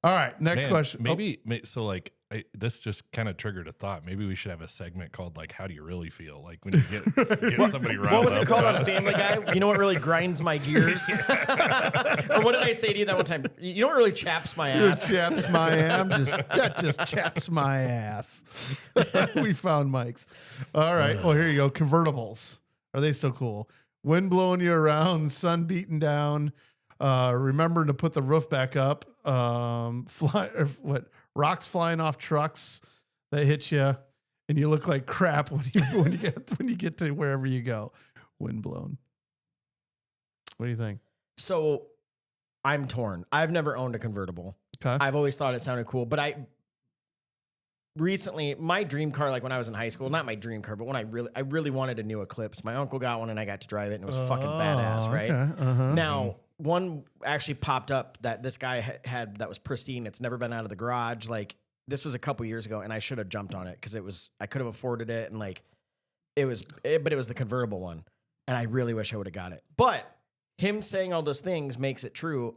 All right, next question. Maybe so. Like this just kind of triggered a thought. Maybe we should have a segment called like "How do you really feel?" Like when you get somebody riled up. What was it called on Family Guy? You know what really grinds my gears? Or what did I say to you that one time? You know what really chaps my ass? Chaps my ass. That just chaps my ass. We found Mike's. All right. Well, here you go. Convertibles. Are they so cool? Wind blowing you around, sun beating down. Remembering to put the roof back up. Rocks flying off trucks that hit you, and you look like crap when you get to wherever you go. Wind blown. What do you think? So, I'm torn. I've never owned a convertible. Okay. I've always thought it sounded cool, but recently my dream car, like when I was in high school, not my dream car, but when I really wanted a new Eclipse. My uncle got one and I got to drive it and it was fucking badass, right? Okay. Now, one actually popped up that this guy had that was pristine. It's never been out of the garage. Like this was a couple years ago and I should have jumped on it because I could have afforded it and like but it was the convertible one. And I really wish I would have got it. But him saying all those things makes it true.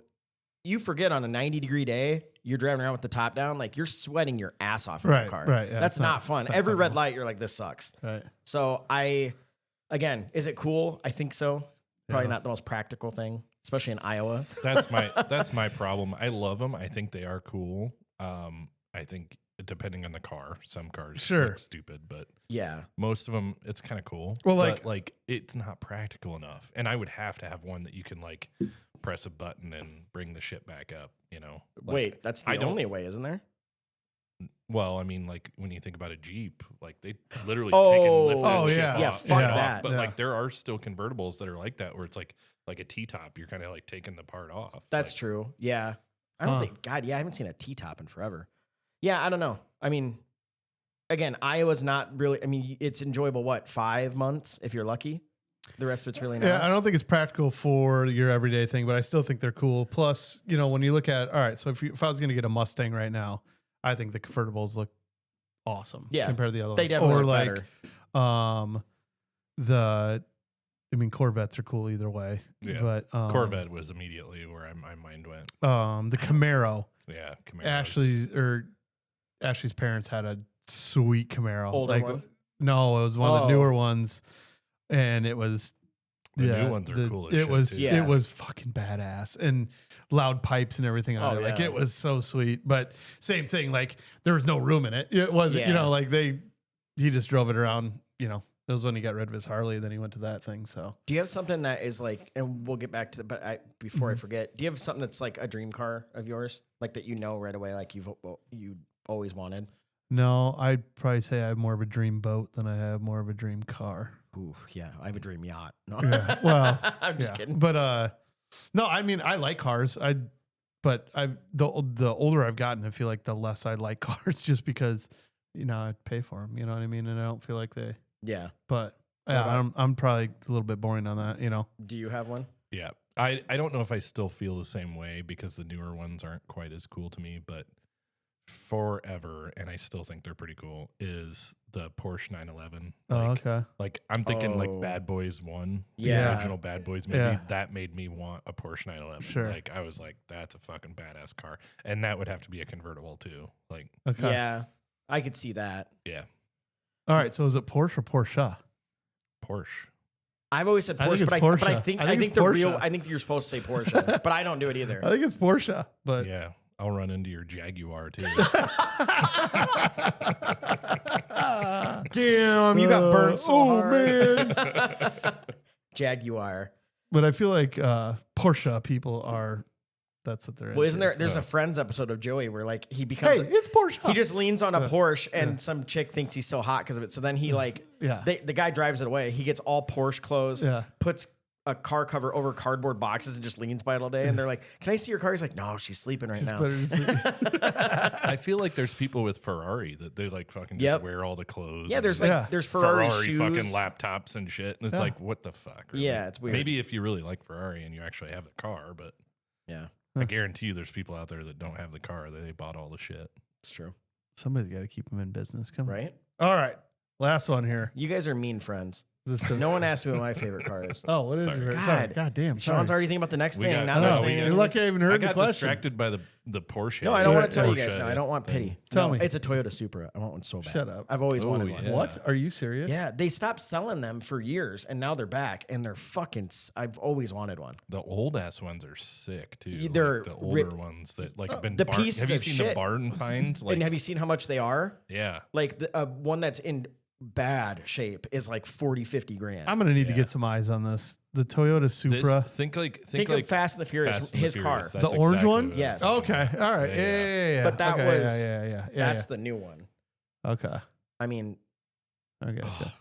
You forget on a 90-degree day, you're driving around with the top down, like you're sweating your ass off in that car. Right. Yeah, that's not fun. Every red light, you're like, this sucks. Right. So again, is it cool? I think so. Probably not the most practical thing, especially in Iowa. That's my problem. I love them. I think they are cool. I think depending on the car, some cars look stupid, but yeah, most of them it's kind of cool. Well, like it's not practical enough, and I would have to have one that you can like press a button and bring the shit back up. You know. Like, wait, that's the only way, isn't there? Well, I mean, like when you think about a Jeep, like they literally take and lift that shit off. Yeah, fuck that. But like there are still convertibles that are like that, where it's like a T-top. You're kind of like taking the part off. That's true. Yeah, I don't think. God, yeah, I haven't seen a T-top in forever. Yeah, I don't know. I mean, again, Iowa's not really. I mean, it's enjoyable. What 5 months if you're lucky. The rest of it's really not. Yeah, I don't think it's practical for your everyday thing, but I still think they're cool. Plus, you know, when you look at all right, so if I was going to get a Mustang right now, I think the convertibles look awesome. Yeah, compared to the other they ones. definitely or look like, better. Corvettes are cool either way. Yeah, but Corvette was immediately where my mind went. The Camaro. Yeah, Camaro. Ashley's parents had a sweet Camaro. Older one? No, it was one of the newer ones, and it was the new ones are cool. It was fucking badass and loud pipes and everything on it. Like it was so sweet. But same thing, like there was no room in it. It wasn't, you know, like he just drove it around. You know, it was when he got rid of his Harley, then he went to that thing. So, do you have something that is like, and we'll get back to, before I forget, do you have something that's like a dream car of yours, like that you know right away, like you always wanted? No, I'd probably say I have more of a dream boat than I have more of a dream car. Ooh, yeah, I have a dream yacht. No. Yeah, well, I'm just kidding. But no, I mean I like cars. The older I've gotten, I feel like the less I like cars, just because you know I pay for them. You know what I mean, and I don't feel like they. Yeah, but yeah, I'm probably a little bit boring on that. You know. Do you have one? Yeah, I don't know if I still feel the same way because the newer ones aren't quite as cool to me, but. Forever, and I still think they're pretty cool, is the Porsche 911. Okay. Like I'm thinking like Bad Boys 1, the original Bad Boys movie. Yeah. That made me want a Porsche 911. Sure. Like I was like, that's a fucking badass car, and that would have to be a convertible too. Like, okay. Yeah, I could see that. Yeah. All right. So is it Porsche or Porsche? Porsche. I've always said Porsche, but I think you're supposed to say Porsche, but I don't do it either. I think it's Porsche, but yeah. I'll run into your Jaguar too. Damn, you got burnt so hard. Man. Jaguar. But I feel like Porsche people are. That's what they're. Well, isn't there? There's a Friends episode of Joey where like he becomes. Hey, it's Porsche. He just leans on a Porsche, and some chick thinks he's so hot because of it. So then he like, the guy drives it away. He gets all Porsche clothes. Puts a car cover over cardboard boxes and just leans by it all day. And they're like, "Can I see your car?" He's like, "No, she's sleeping right now." I feel like there's people with Ferrari that they like fucking just wear all the clothes. Yeah, there's there's Ferrari shoes, fucking laptops and shit. And it's like, what the fuck? Really? Yeah, it's weird. Maybe if you really like Ferrari and you actually have the car, but yeah, I guarantee you there's people out there that don't have the car that they bought all the shit. It's true. Somebody's got to keep them in business. Come on. Right? All right. Last one here. You guys are mean friends. No one asked me what my favorite car is. Oh, what is your favorite? God damn. Sean's already thinking about the next thing. You're lucky I even heard the question. I got distracted by the Porsche. No, I don't want to tell you guys now. I don't want pity. Tell me. It's a Toyota Supra. I want one so bad. Shut up. I've always wanted one. Yeah. What? Are you serious? Yeah, they stopped selling them for years, and now they're back, and they're fucking. I've always wanted one. The old ass ones are sick too. They're like the older ones that like have been. The pieces have you of seen shit. the barn finds? And have you seen how much they are? Yeah. Like the one that's in bad shape is like 40-50 grand. I'm gonna need to get some eyes on this. The Toyota Supra. Think like of Fast and the Furious. His car, the orange one. Yes. Okay. All right. Yeah. But that was that's the new one. Okay. I mean, I gotcha.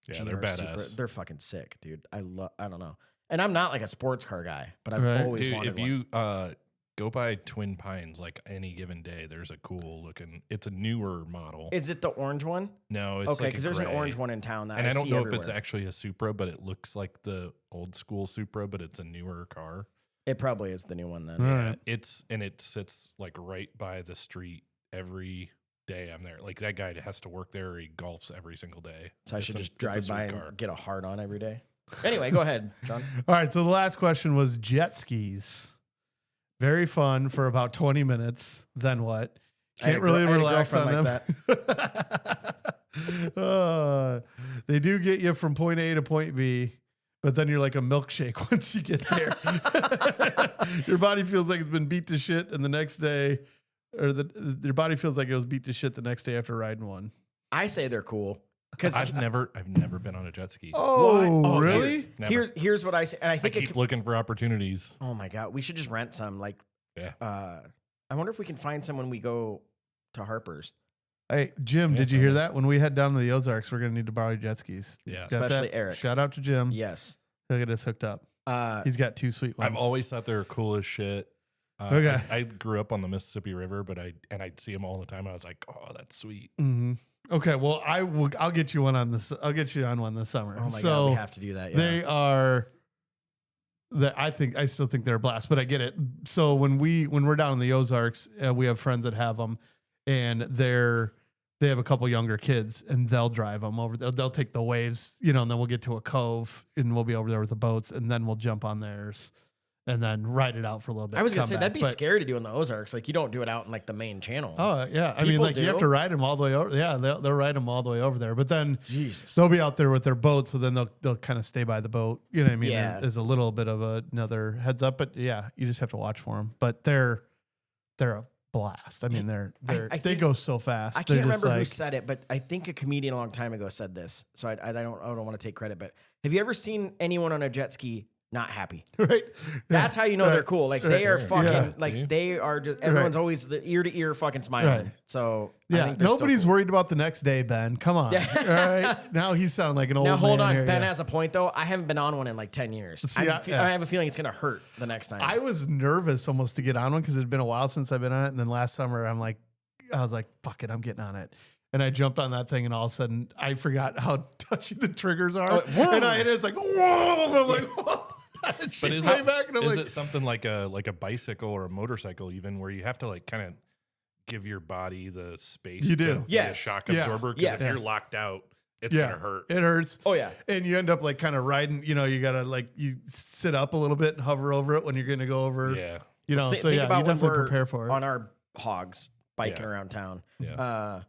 Yeah, they're badass. They're fucking sick, dude. I don't know. And I'm not like a sports car guy, but I've always wanted if one. you go by Twin Pines like any given day, there's a cool looking. It's a newer model. Is it the orange one? No, it's okay, because there's an orange one in town that and I don't know everywhere. if it's actually a Supra, but it looks like the old school Supra, but it's a newer car. It probably is the new one then. Yeah, it sits like right by the street every day I'm there. Like that guy has to work there. Or he golfs every single day. So I should just drive by and get a hard on every day. Anyway, go ahead, John. All right. So the last question was jet skis. Very fun for about 20 minutes. Then what? Can't really relax on them. They do get you from point A to point B, but then you're like a milkshake once you get there. Your body feels like it's been beat to shit, and the next day, your body feels like it was beat to shit the next day after riding one. I say they're cool because I've never been on a jet ski. Oh, really? Here's what I say, and I think I keep looking for opportunities. Oh my god, we should just rent some. Like, yeah. I wonder if we can find some when we go to Harper's. Hey, Jim, did you hear that? When we head down to the Ozarks, we're going to need to borrow jet skis. Yeah. Got especially that? Eric. Shout out to Jim. Yes. He'll get us hooked up. He's got 2 sweet ones. I've always thought they were cool as shit. Okay. I grew up on the Mississippi River, but I'd see them all the time. I was like, oh, that's sweet. Mm-hmm. Okay, well, I'll get you one on this. I'll get you on one this summer. Oh my god, we have to do that. Yeah. They are. I still think they're a blast, but I get it. So when we're down in the Ozarks, we have friends that have them, and they have a couple younger kids, and they'll drive them over. They'll take the waves, and then we'll get to a cove, and we'll be over there with the boats, and then we'll jump on theirs, and then ride it out for a little bit. I was gonna say that'd be scary to do in the Ozarks. Like you don't do it out in like the main channel. Oh yeah, I mean, like you have to ride them all the way over. Yeah, they'll ride them all the way over there. But then they'll be out there with their boat, so then they'll kind of stay by the boat. You know what I mean? Yeah. There's a little bit of another heads up, but yeah, you just have to watch for them. But they're a blast. I mean, they go so fast. I can't remember who said it, but I think a comedian a long time ago said this. So I don't want to take credit, but have you ever seen anyone on a jet ski not happy? Right. That's how you know they're cool. Like they are fucking like they are just everyone's always the ear to ear fucking smiling. Right. So yeah, I think nobody's worried about the next day, Ben. Come on. All right. Now he's sounding like an old man. Now hold on. Here, Ben has a point though. I haven't been on one in like 10 years. See, I have a feeling it's gonna hurt the next time. I was nervous almost to get on one because it had been a while since I've been on it. And then last summer I was like, fuck it, I'm getting on it. And I jumped on that thing, and all of a sudden I forgot how touchy the triggers are. And I hit it, it's like, whoa! I'm like, whoa! But is it something like a bicycle or a motorcycle even where you have to like kind of give your body the space to be a shock absorber? Because if you're locked out, it's gonna hurt. It hurts. Oh yeah. And you end up like kind of riding, you gotta like you sit up a little bit and hover over it when you're gonna go over. Yeah. So you definitely prepare for it. On our hogs biking around town. Yeah.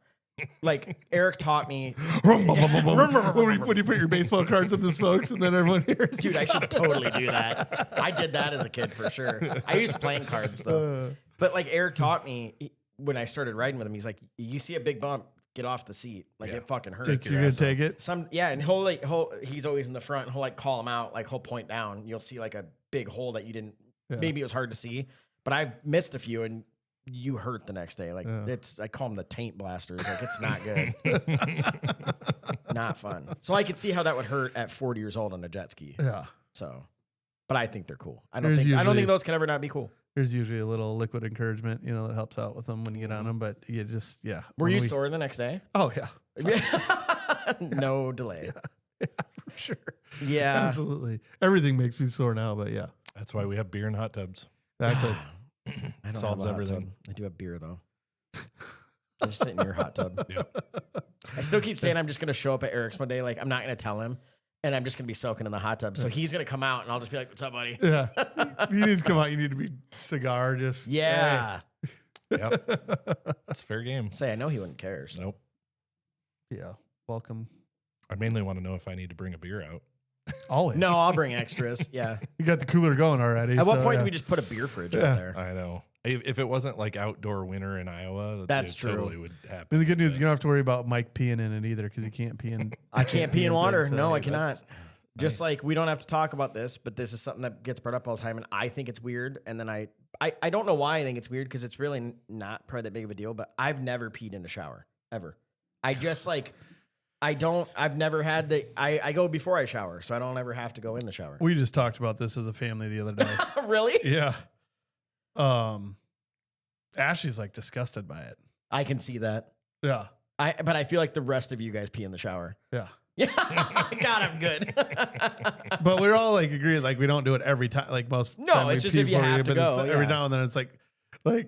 Like Eric taught me when you put your baseball cards in the spokes and then everyone hears. Dude, I should totally do that. I did that as a kid for sure. I used playing cards though. But like Eric taught me when I started riding with him, he's like, you see a big bump, get off the seat. Like it fucking hurts. You're gonna take it? And he's always in the front and he'll like call him out, like he'll point down. You'll see like a big hole that you didn't maybe it was hard to see. But I missed a few and you hurt the next day. Like I call them the taint blasters. Like it's not good. Not fun. So I could see how that would hurt at 40 years old on a jet ski. Yeah. So, but I think they're cool. I don't think those can ever not be cool. There's usually a little liquid encouragement, that helps out with them when you get on them. But you just, Were you sore the next day? Oh yeah. No delay. Yeah, for sure. Yeah. Absolutely. Everything makes me sore now, but yeah. That's why we have beer in hot tubs. Exactly. I don't solves have a everything. hot tub. I do have beer though. I just sit in your hot tub. Yeah. I still keep saying I'm just gonna show up at Eric's one day. Like I'm not gonna tell him, and I'm just gonna be soaking in the hot tub. So he's gonna come out, and I'll just be like, "What's up, buddy?" Yeah. You need to come out. You need to be cigar. Just yeah. Hey. Yep. That's fair game. Say I know he wouldn't care. So. Nope. Yeah. Welcome. I mainly want to know if I need to bring a beer out. Always. No, I'll bring extras. Yeah. You got the cooler going already. At what point do we just put a beer fridge out there? I know. If it wasn't like outdoor winter in Iowa, that's it true. Totally would happen. But the good news is you don't have to worry about Mike peeing in it either because he can't pee in. I can't pee in water. No, I cannot. Nice. Just like we don't have to talk about this, but this is something that gets brought up all the time, and I think it's weird. And then I don't know why I think it's weird because it's really not probably that big of a deal. But I've never peed in a shower ever. I just like I've never had I go before I shower, so I don't ever have to go in the shower. We just talked about this as a family the other day. Really? Yeah. Ashley's like disgusted by it. I can see that. Yeah. But I feel like the rest of you guys pee in the shower. Yeah. Yeah. God, I'm good. But we're all like agreed, like we don't do it every time. Like most. No, it's just if you have to go. Every now and then it's like I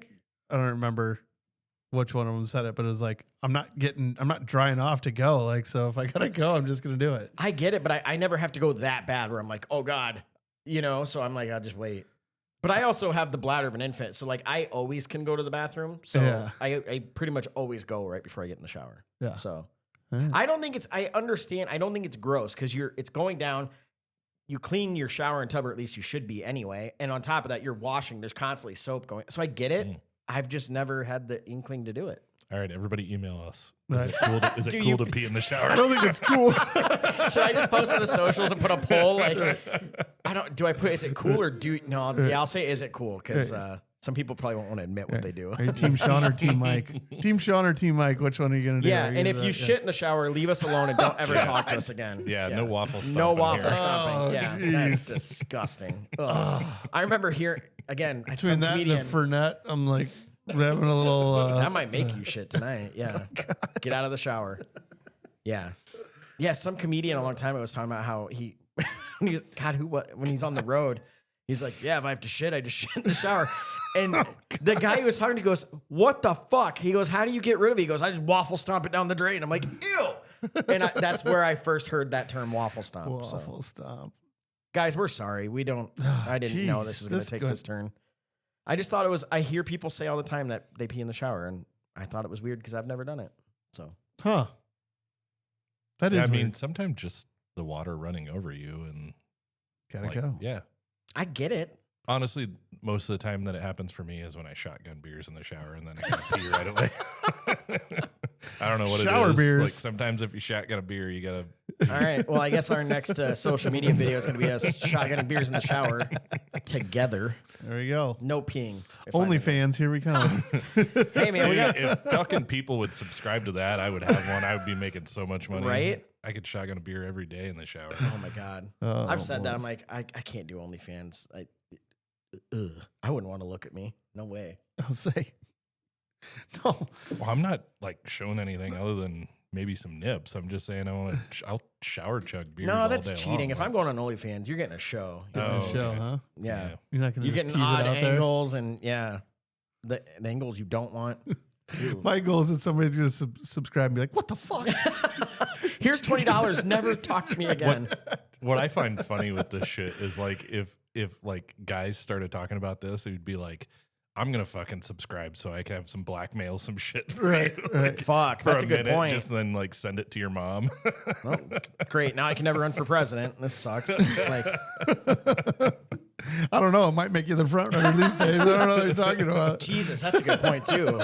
don't remember which one of them said it, but it was like, I'm not drying off to go. Like, so if I gotta go, I'm just gonna do it. I get it, but I never have to go that bad where I'm like, oh God, so I'm like, I'll just wait. But I also have the bladder of an infant. So like I always can go to the bathroom. So I pretty much always go right before I get in the shower. Yeah. So I don't think I understand. I don't think it's gross because it's going down. You clean your shower and tub, or at least you should be anyway. And on top of that, you're washing. There's constantly soap going. So I get it. I've just never had the inkling to do it. All right, everybody email us. Is it cool to pee in the shower? I don't think it's cool. Should I just post on the socials and put a poll? Like, is it cool or I'll say, is it cool? Because some people probably won't want to admit what they do. Are you Team Sean or Team Mike? Team Sean or Team Mike? Which one are you going to do? Yeah, and if you shit in the shower, leave us alone and don't ever talk to us again. Yeah, no waffle stomping. No waffle here. stomping. That's disgusting. I remember hearing, again, between that and the Fernet, I'm like having a little... that might make you shit tonight. Yeah. Get out of the shower. Yeah. Yeah, some comedian a long time ago was talking about how when he's on the road, he's like, yeah, if I have to shit, I just shit in the shower. And the guy who was talking to goes, what the fuck? He goes, how do you get rid of it? He goes, I just waffle stomp it down the drain. I'm like, ew. And that's where I first heard that term, waffle stomp. Waffle stomp. Guys, we're sorry. I didn't know this was going to take this turn. I just thought I hear people say all the time that they pee in the shower, and I thought it was weird because I've never done it. So. Huh. That is I mean, sometimes just the water running over you and. Gotta go. Yeah. I get it. Honestly, most of the time that it happens for me is when I shotgun beers in the shower and then I kind of pee right away. I don't know what shower it is. Beers. Like sometimes if you shotgun a beer, you gotta. All right. Well, I guess our next social media video is going to be us shotgunning beers in the shower together. There we go. No peeing. OnlyFans, here we come. Hey man, if fucking people would subscribe to that, I would have one. I would be making so much money. Right? I could shotgun a beer every day in the shower. Oh my God. I've said that. I'm like, I can't do OnlyFans. I wouldn't want to look at me. No way. I'll say. No. Well, I'm not like showing anything other than maybe some nips. I'm just saying I'll shower chug beers. No, that's all day cheating. long, If I'm going on OnlyFans, you're getting a show. Huh? Yeah. You're not going to getting tease odd it out angles and the angles you don't want. My goal is that somebody's going to subscribe and be like, what the fuck? Here's $20. Never talk to me again. What I find funny with this shit is like if like guys started talking about this, it would be like, I'm gonna fucking subscribe so I can have some blackmail, some shit. Right. Fuck, that's a good point. Just then like send it to your mom. Oh, great. Now I can never run for president. This sucks. Like, I don't know. It might make you the front runner these days. I don't know what you're talking about. Jesus, that's a good point too.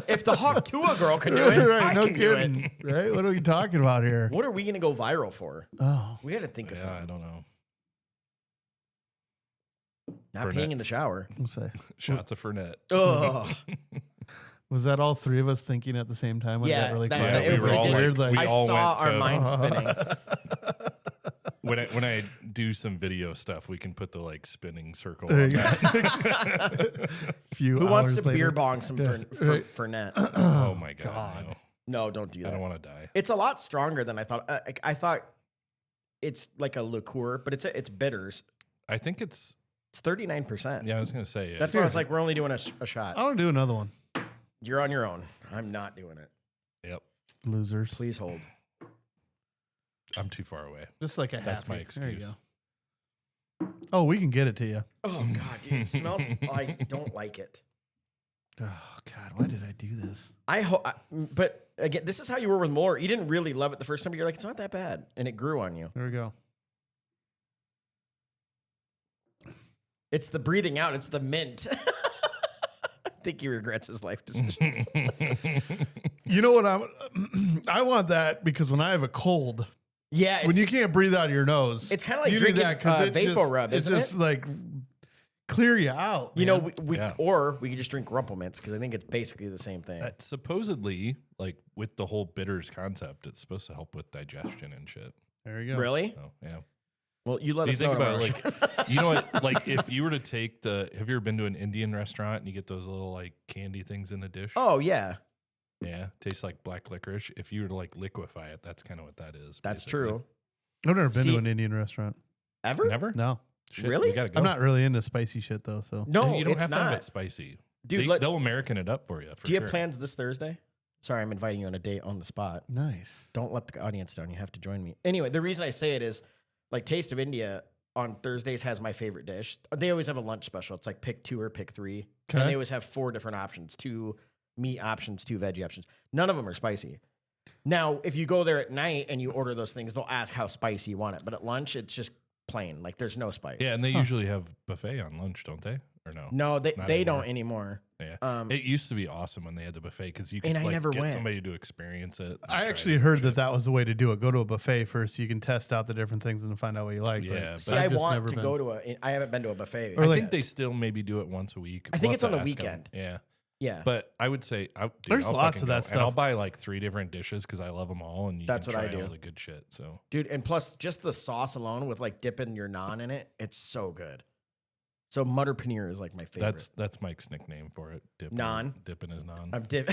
If the Hawk Tua girl can do it, right, I no can kidding. do it. Right? What are we talking about here? What are we gonna go viral for? Oh, we got to think of something. I don't know. Not peeing in the shower. We'll say. Shots of Fernet. Oh. Was that all three of us thinking at the same time? Yeah, really we were all weird. like, I saw our minds spinning. When I do some video stuff, we can put the like spinning circle. There On you that. Few Who wants to hours later. beer bong some Fernet? Oh my god! No, don't do that. I don't want to die. It's a lot stronger than I thought. I thought it's like a liqueur, but it's bitters. I think it's 39%. Yeah, I was gonna say. Yeah. That's why I was like, we're only doing a shot. I want to do another one. You're on your own. I'm not doing it. Yep. Losers. Please hold. I'm too far away. Just like a That's happy. my excuse. Oh, we can get it to you. Oh God, dude, it smells. I don't like it. Oh God, why did I do this? But again, this is how you were with Mueller. You didn't really love it the first time. But you're like, it's not that bad, and it grew on you. There we go. It's the breathing out. It's the mint. I think he regrets his life decisions. You know what? I want that because when I have a cold, when you can't breathe out of your nose, it's kind of like drinking Vapor Rub, isn't it? It just like clear you out. You know, or we could just drink Rumple Mints because I think it's basically the same thing. Supposedly, like with the whole bitters concept, it's supposed to help with digestion and shit. There you go. Really? Oh, yeah. Well, you let us think know. About it, like, you know what? Like, if you were to take have you ever been to an Indian restaurant and you get those little like candy things in a dish? Oh yeah. Yeah, tastes like black licorice. If you were to like liquefy it, that's kind of what that is. That's basically. true. I've never been to an Indian restaurant. Ever? Never? No. Shit, Really? You gotta go. I'm not really into spicy shit though. So No, you don't it's have to not. have it spicy. Dude, they'll American it up for you. Do you have plans this Thursday? Sorry, I'm inviting you on a date on the spot. nice. Don't let the audience down. You have to join me. Anyway, the reason I say it is like Taste of India on Thursdays has my favorite dish. They always have a lunch special. It's like pick 2 or pick 3. Okay. And they always have 4 different options, 2 meat options, 2 veggie options. None of them are spicy. Now, if you go there at night and you order those things, they'll ask how spicy you want it. But at lunch, it's just plain. Like there's no spice. Yeah, and they usually have buffet on lunch, don't they? Or no? No, they Not don't anymore. Yeah. It used to be awesome when they had the buffet because you could And I like, never get went. somebody to experience it. I actually heard that was the way to do it. Go to a buffet first, so you can test out the different things and find out what you like. Yeah, But See, I've I just want never to been. go to I haven't been to a buffet. Or I like- think they still maybe do it once a week. I think We'll it's have on to the ask 'em. weekend. Yeah. Yeah. But I would say There's I'll lots fucking of that go. stuff. And I'll buy like 3 different dishes because I love them all, and you That's can what I try do. all the good shit. So, Dude, and plus just the sauce alone with like dipping your naan in it, it's so good. So Mutter Paneer is like my favorite. that's Mike's nickname for it. Naan? Dipping his naan. I'm dip.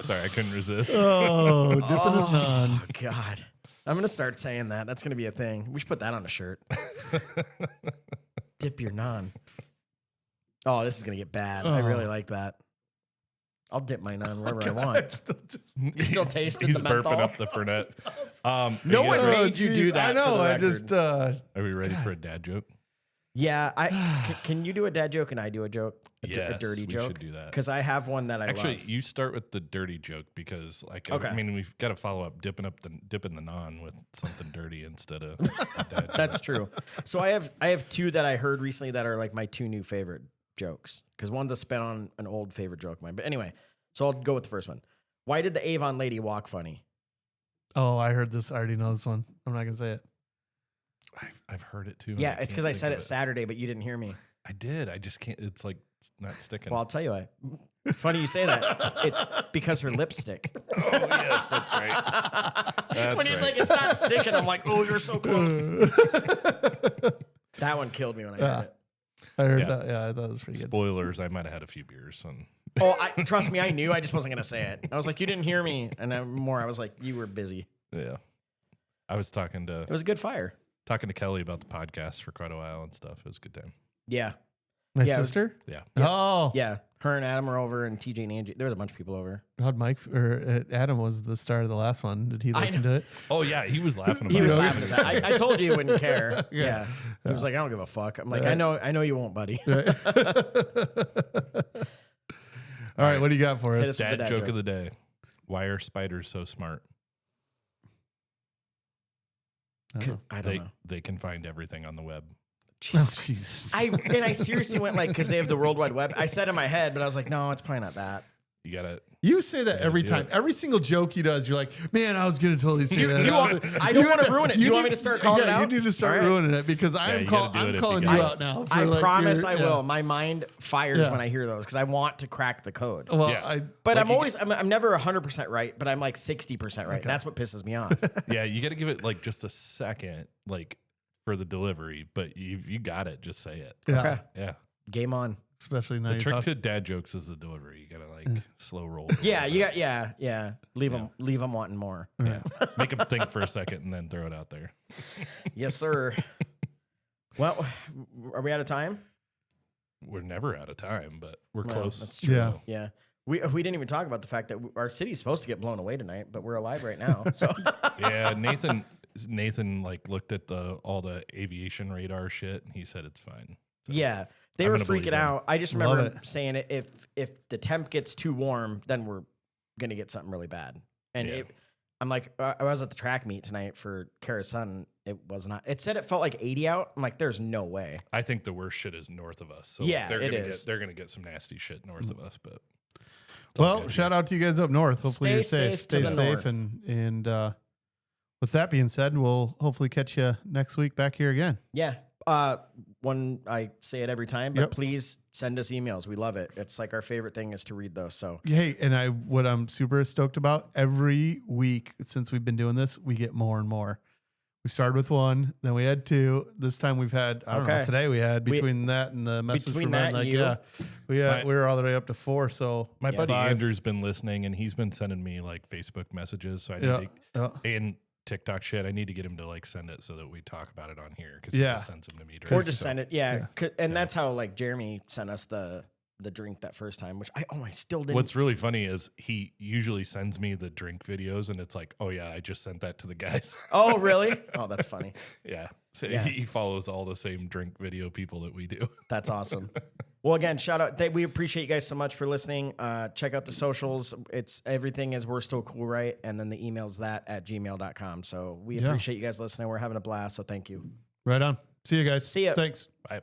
Sorry, I couldn't resist. Oh, dipping his naan. Oh God, I'm gonna start saying that. That's gonna be a thing. We should put that on a shirt. Dip your naan. Oh, this is gonna get bad. I really like that. I'll dip my naan wherever I want. You still tasted He's the menthol? burping up the Fernet. No one you guys made you do that. I know. For the I record. just. Are we ready for a dad joke? Yeah. Can you do a dad joke and I do a joke? A dirty we joke? should do that. Because I have one that I Actually, love. you start with the dirty joke because, like, Okay. I mean, we've got to follow up dipping the naan with something dirty instead of a dad joke. That's true. So I have 2 that I heard recently that are like my 2 new favorite jokes. Because one's a spin on an old favorite joke of mine. But anyway, so I'll go with the first one. Why did the Avon lady walk funny? Oh, I heard this. I already know this one. I'm not gonna say it. I've heard it too. and Yeah, I it's can't because I think said of it Saturday, but you didn't hear me. I did. I just can't. It's like it's not sticking. Well, I'll tell you why. Funny you say that. It's because her lipstick. Oh yes, that's right. That's When he's right. like, it's not sticking, I'm like, oh, you're so close. That one killed me when I heard it. I heard Yeah. that. Yeah, I thought it was pretty good. Spoilers. I might have had a few beers and. Oh, trust me, I knew. I just wasn't going to say it. I was like, you didn't hear me. And then more, I was like, you were busy. Yeah, I was talking It was a good fire. to Kelly about the podcast for quite a while and stuff. It was a good time. Yeah. My Yeah, it was- sister. Yeah. Oh, Yeah. Her and Adam were over, and TJ and Angie. There was a bunch of people over. how'd Mike or Adam was the star of the last one? Did he listen to it? Oh yeah, he was laughing about He was it. laughing his head. I told you he wouldn't care. Yeah. Yeah. He was like, I don't give a fuck. I'm like, Right. I know you won't, buddy. All right, what do you got for Hit us? us with Dad the dad joke joke. of the day. Why are spiders so smart? I don't know. I don't know. They can find everything on the web. Oh, Jesus. I seriously went like, because they have the World Wide Web. I said in my head, but I was like, no, it's probably not that. You gotta. You say that Yeah, every do time. it. Every single joke he does, you're like, man, I was going to totally say that. I don't want to ruin it. Do you want me to start calling it out? You need to start All right. ruining it because you gotta do it I'm if calling you you got it. out now. I for, promise your- I yeah. will. My mind fires Yeah. when I hear those because I want to crack the code. Well, Yeah. But Like I'm you always, I'm never 100% right, but I'm like 60% right. That's what pisses me off. Yeah, you got to give it like just a second, like for the delivery. But you got it. Just say it. yeah. Okay. Yeah. Game on. Especially now The you're trick talking. to dad jokes is the delivery. You gotta like slow roll. Yeah, you got, yeah. Leave them wanting more. Yeah. Make them think for a second and then throw it out there. Yes, sir. Well, are we out of time? We're never out of time, but we're Well, close. that's true. Yeah. So, Yeah. We didn't even talk about the fact that our city's supposed to get blown away tonight, but we're alive right now. So yeah, Nathan like looked at all the aviation radar shit and he said it's fine. So, yeah, they I'm were gonna believe freaking him. out. I just Love remember it. saying it, if the temp gets too warm, then we're gonna get something really bad. And Yeah. I'm like, I was at the track meet tonight for Kara's son. It was not. It said it felt like 80 out. I'm like, there's no way. I think the worst shit is north of us. So Yeah, they're it gonna is. they're gonna get some nasty shit north of us, but it's all Well, good. shout out to you guys up north. Hopefully Stay you're safe. safe to Stay the safe. north. And with that being said, we'll hopefully catch you next week back here again. Yeah. one, I say it every time, but please send us emails. We love it. It's like our favorite thing is to read those. So hey, and what I'm super stoked about, every week since we've been doing this, we get more and more. We started with 1, then we had 2. This time we've had, I don't know, today we had between that and the message from Ben, like, we were all the way up to 4. So my buddy Andrew's been listening and he's been sending me like Facebook messages. So I need to, and TikTok shit. I need to get him to like send it so that we talk about it on here because he just sends them to me directly. Or just send it. And that's how like Jeremy sent us the drink that first time, which I still didn't. What's really funny is he usually sends me the drink videos and it's like, oh yeah, I just sent that to the guys. Oh, really? Oh, that's funny. So he follows all the same drink video people that we do. That's awesome. Well, again, shout out. We appreciate you guys so much for listening. Check out the socials. It's everything is We're Still Cool, right? And then the email's that@gmail.com. So we appreciate you guys listening. We're having a blast. So thank you. Right on. See you guys. See ya. Thanks. Bye.